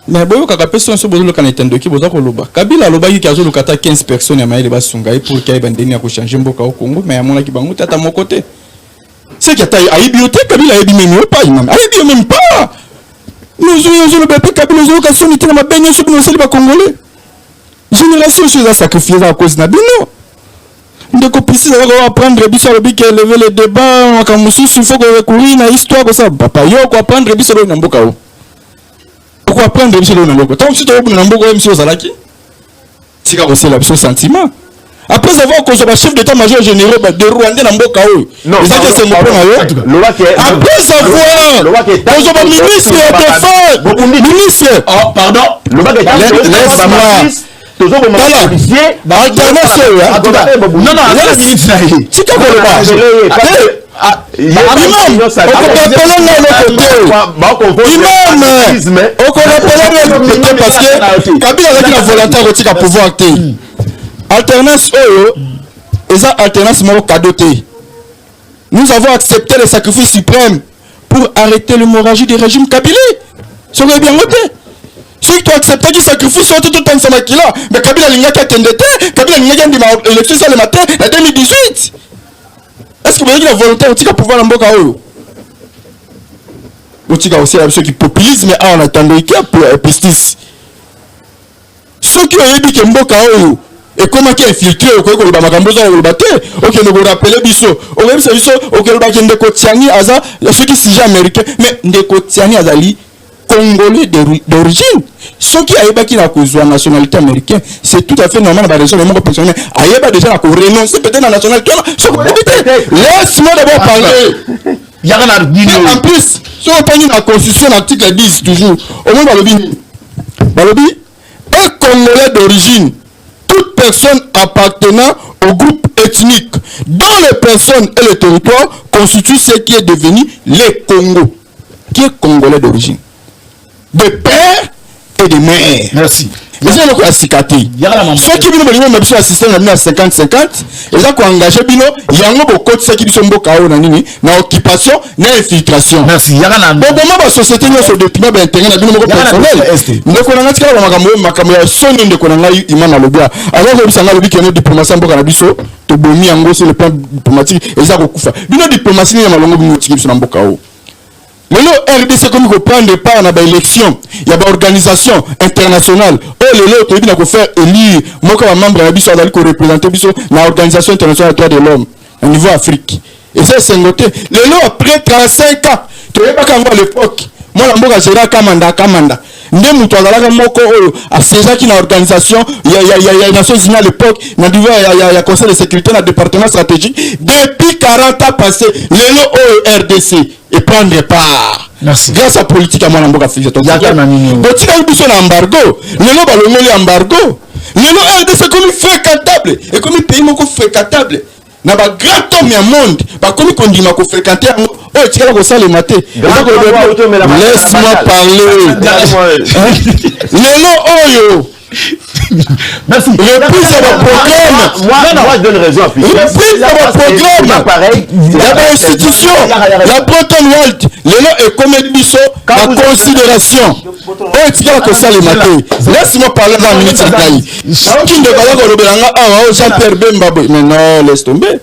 Mais boyo kaka personne so bozo lokana etendo ki boza koloba. Kabila lobaki ki azo lokata 15 personnes ya maile basunga pour qu'il bandeni ya ko changer mboka au Congo mais ya mona ki bango tata mon côté. C'est que taille aibioté Kabila aibi même pas imam. Aibi même pas. Nous yo le bébé Kabila zo ka sonité na mabenye so bino seli ba congolais. Génération sur la sacrifier à cause na bino. Ndeko pisi za ko apprendre biso lobi ki élever le débat comme si il faut que recourir na histoire comme ça papa yo ko apprendre biso na mboka o. Ko apprendre biso na mboka. Tant si to na mboka o mso zalaki. Tika ko c'est la biso sentiment. Après avoir que le chef d'état-major général de Rwanda na mboka o. Non, c'est ça c'est après avoir que ministre de ministre. Oh pardon. Le bac est non, nous avons accepté le sacrifice suprême pour arrêter l'hémorragie du régime Kabila. Ça va bien noté. Si tu acceptes du sacrifice, tu tout le temps là. Mais Kabila n'a pas attendu. Kabila n'a pas attendu l'élection sur le matin en 2018. Est-ce que vous avez la volonté de pouvoir en Mboka Oyo? Vous avez aussi la qui populisme, mais en attendant qu'il y a justice. Ceux qui ont dit que Mboka Oyo et comment qui est infiltré au Congo, le Bamakamboza ou le Baté, ok, nous vous rappelez Bisso, au même service, ok, le Baké Ndeko Tiani, Aza, ceux qui sont américains, mais Ndeko Tiani Azali. Congolais d'origine. Ceux qui ont qui la nationalité américaine, c'est tout à fait normal. Aïe, déjà la renoncer peut-être la nationalité. Laisse-moi d'abord parler. En plus, si on prend la constitution, l'article 10 toujours, au moins Balobi, un Congolais d'origine, toute personne appartenant au groupe ethnique dont les personnes et le territoire constituent ce qui est devenu les Congo, qui est Congolais d'origine. De père et de mère. Merci. Mais c'est le cas cicaté. Ceux qui viennent de me faire système à 50-50, ils ont engagé bino, il y a un beaucoup de ceux qui sont beaucoup na occupation, na infiltration. Merci. Bon, comment la société nous se définit bien intérêt na bino personnel. Nous connaissons que la makambo ya soni de konanga imana lobia. Alors que bisanga lobi que nos diplomatie mboka na biso to bomi yango sur le plan diplomatique et ça ko kufa. Bino diplomatie ni malongo bino tiki na mboka o. Mais le RDC comme il prendre part dans l'élection, il y a une organisation internationale. Et le il faut faire élire moi comme membre de la BISO d'aller représenter l'organisation internationale des droits de l'homme au niveau Afrique. Et ça c'est noté. Le lot après 35 ans, tu n'as pas qu'à voir l'époque. Moi la mboka Gérard Kamanda. nde muto azalaka moko oyo asejaki na organisation ya Nations Unies à l'époque na niveau ya conseil de sécurité na département stratégique depuis 40 ans passé lelo oyo RDC et prendre part. Merci. Grâce à politique à moi mboka fixe to yaka na nini botika biso na embargo lelo balongoli embargo lelo RDC comme fréquentable et comme pays moko fréquentable na ba grand homme ya monde ba comme kondima ko fréquenter oh tikala ko sala maté laisse-moi parler lelo oyo. Merci. Reprise à votre programme. Moi, je donne raison à Fiché. Reprise à votre programme. Pareil. La institution. La Breton World. Les lois et comme biso. La considération. Oh, tu vas que ça les mater. Laisse-moi parler dans la minute. Qui ne va pas robelanga. Ah, Jean-Pierre Bemba. Mais non, laisse tomber.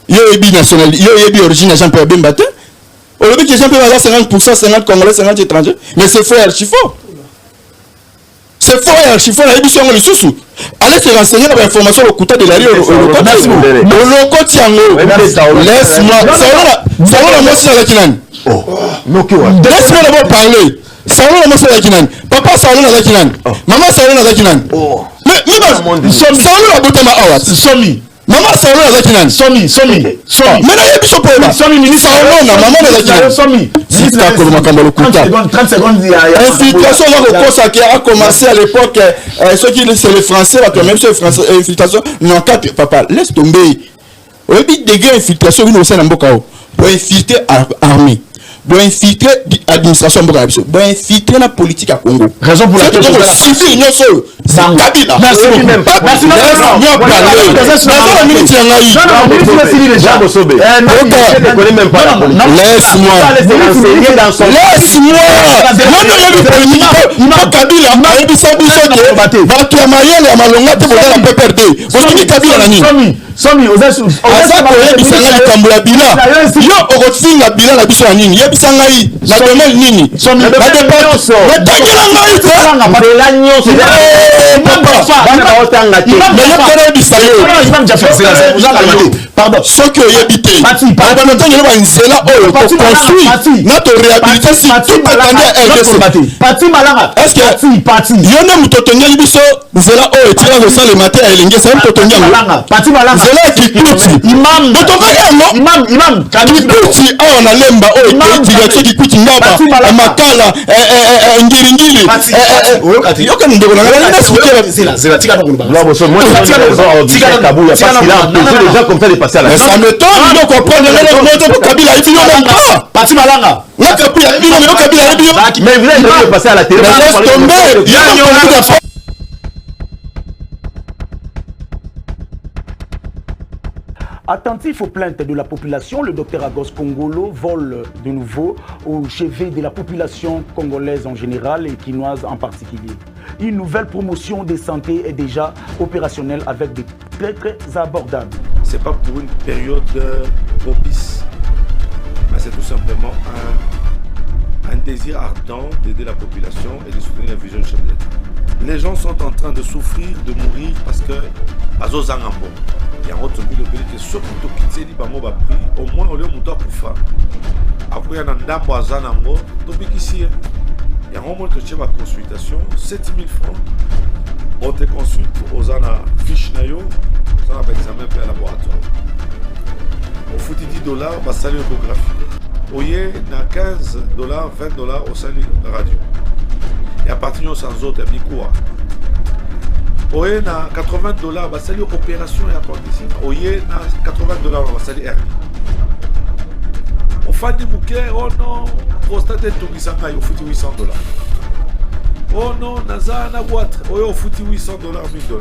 Yo ebi national. Yo ebi origine Jean-Pierre Bemba. Aujourd'hui, que Jean-Pierre Bemba 50%, 50 Congolais, 50 étrangers. Mais c'est faux et archi-faux. C'est faux et archi-faux. La émission est le sous-sous. Allez se renseigner dans l'information au côté de la rue. Laisse-moi. Laisse-moi d'abord parler. Papa Saoulou na Zakinan. Maman Saoulou na Zakinan. Mais Saoulou na Botama Awat. Somi. Maman Saoulou na Zakinan. Somi. Mais na yebi so problème. Somi Saoulou na maman na Zakinan. Somi. Si ta ko makamba le kuta. 30 secondes infiltration qui a commencé à l'époque ceux qui c'est les français là même sur français infiltration non cap papa laisse tomber. Au but de guerre infiltration une au sein mboka pour infiltrer armée. Pour infiltrer l'administration mboka biso. Pour infiltrer la politique à Congo. Raison pour laquelle civil non seul. Kabila. Merci. Somi oza koyebisanga likambo ya bila yo okofinga bila na biso ya nini yebisanga yi na domaine nini natangela ngai pardon soki oyebi te banatangela banzela oyo toconstruire na toréhabilite si tout attendu est-ce que yo nde moto otongeli biso nzela oyo etika kosalema te ya elenge sa moto otongi Zela kikuti imam kikuti awa na lemba oyo direction kikuti ngaba makala ngiringiri yoka ndeko na ngana nasikia zela tika na kulba là boso moi tika Kabuya parce qu'il a empêché les gens comme ça de passer à la ça m'étonne de comprendre le moto pour Kabila et bio même pas Pati Malanga la Kabila et bio mais vous allez passer à la télé laisse tomber Attentif aux plaintes de la population, le docteur Agos Kongolo vole de nouveau au chevet de la population congolaise en général et quinoise en particulier. Une nouvelle promotion de santé est déjà opérationnelle avec des très abordables. Ce n'est pas pour une période propice, mais c'est tout simplement un désir ardent d'aider la population et de soutenir la vision du chef d'État. Les gens sont en train de souffrir, de mourir parce que Azozangambo. Il y a un autre but de pays qui est surtout qui dit au moins au lieu de mouton koufa. Après il y a un ndambo azanambo, tobi ici. Il y a un moment que tu as ma consultation, 7 000 francs. On te consulte aux ana fiche nayo, ça va examen pour le laboratoire. Au fout $10, bah salut échographie. Au yé na $15, $20 au salut radio. Et à partir de sans autres, il y a quoi? Oye na $80 va salir opération et appendicite. Oye na $80 va salir hernie. On fait des bouquets, oh non, prostate et tout ça, il faut $800. Oh non, naza na boîte, oye on fout $800, $1000.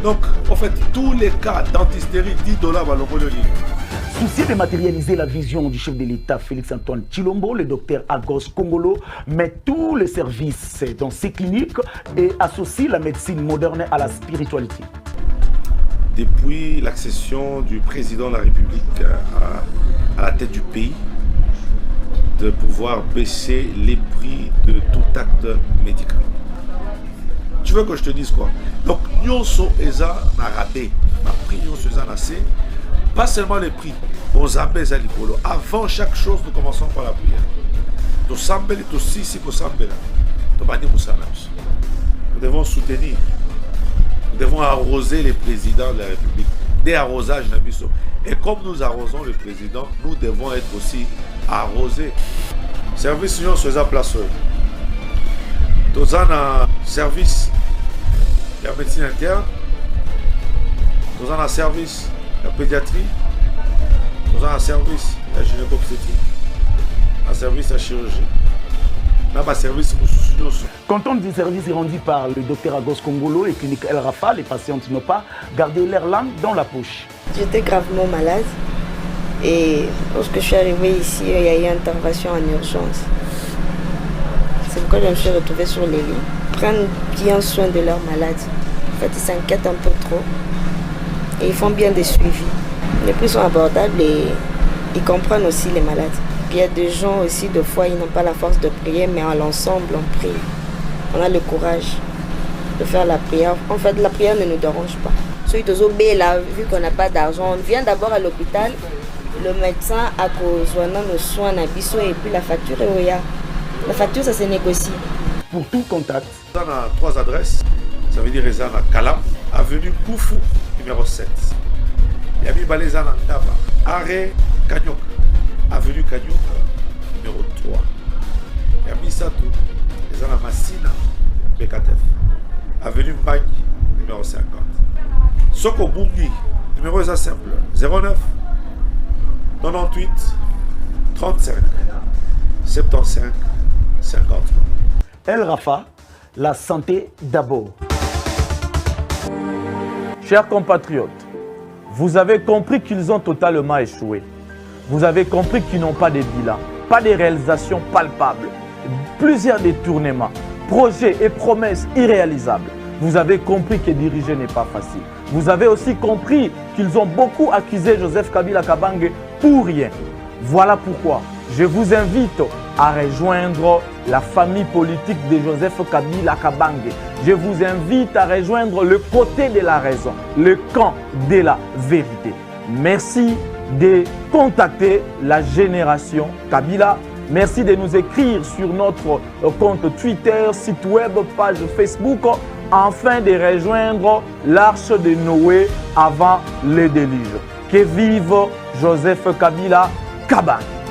Donc, en fait, tous les cas d'antistérie, $10 va le livre. Soucieux de matérialiser la vision du chef de l'État Félix-Antoine Tshilombo, le docteur Agos Kongolo met tous les services dans ses cliniques et associe la médecine moderne à la spiritualité. Depuis l'accession du président de la République à la tête du pays, de pouvoir baisser les prix de tout acte médical. Tu veux que je te dise quoi? Donc, nous sommes rabais, ma prix nous sommes assez. Pas seulement les prix, avant chaque chose, nous commençons par la prière. Nous devons soutenir, nous devons arroser les présidents de la République, des arrosages Nabiso. Et comme nous arrosons le président, nous devons être aussi arrosés. Service union sur la place. Nous avons un service de la médecine interne, nous avons un service de la pédiatrie, nous avons un service de la gynéco-obstétrique, un service de la chirurgie. Quand on dit service rendu par le docteur Agos Kongolo et clinique El Rafa, les patientes n'ont pas gardé leur langue dans la poche. J'étais gravement malade et lorsque je suis arrivée ici, il y a eu une intervention en urgence. C'est pourquoi je me suis retrouvée sur les lits. Prennent bien soin de leurs malades. En fait, ils s'inquiètent un peu trop et ils font bien des suivis. Les prix sont abordables et ils comprennent aussi les malades. Il y a des gens aussi, des fois, ils n'ont pas la force de prier, mais à l'ensemble, on prie. On a le courage de faire la prière. En fait, la prière ne nous dérange pas. Celui de Zobé, là, vu qu'on n'a pas d'argent, on vient d'abord à l'hôpital. Le médecin a besoin de soins à Bissau et puis la facture est Oya. La facture, ça se négocie. Pour tout contact. On a 3 adresses. Ça veut dire Ezana Kalam, avenue Koufou, numéro 7. Yami Balezana Ndaba, arrêt Kanyok. Avenue Kanyok, numéro 3. Yami Satou, les Ana Massina, BKTF. Avenue Mbagne, numéro 50. Soko Bungi, numéro est simple, 09 98 35 75 50. El Rafa, la santé d'abord. Chers compatriotes, vous avez compris qu'ils ont totalement échoué. Vous avez compris qu'ils n'ont pas de bilan, pas de réalisations palpables, plusieurs détournements, projets et promesses irréalisables. Vous avez compris que diriger n'est pas facile. Vous avez aussi compris qu'ils ont beaucoup accusé Joseph Kabila Kabange pour rien. Voilà pourquoi je vous invite à rejoindre la famille politique de Joseph Kabila Kabange. Je vous invite à rejoindre le côté de la raison, le camp de la vérité. Merci de contacter la génération Kabila. Merci de nous écrire sur notre compte Twitter, site web, page Facebook, afin de rejoindre l'arche de Noé avant le déluge. Que vive Joseph Kabila Kabange.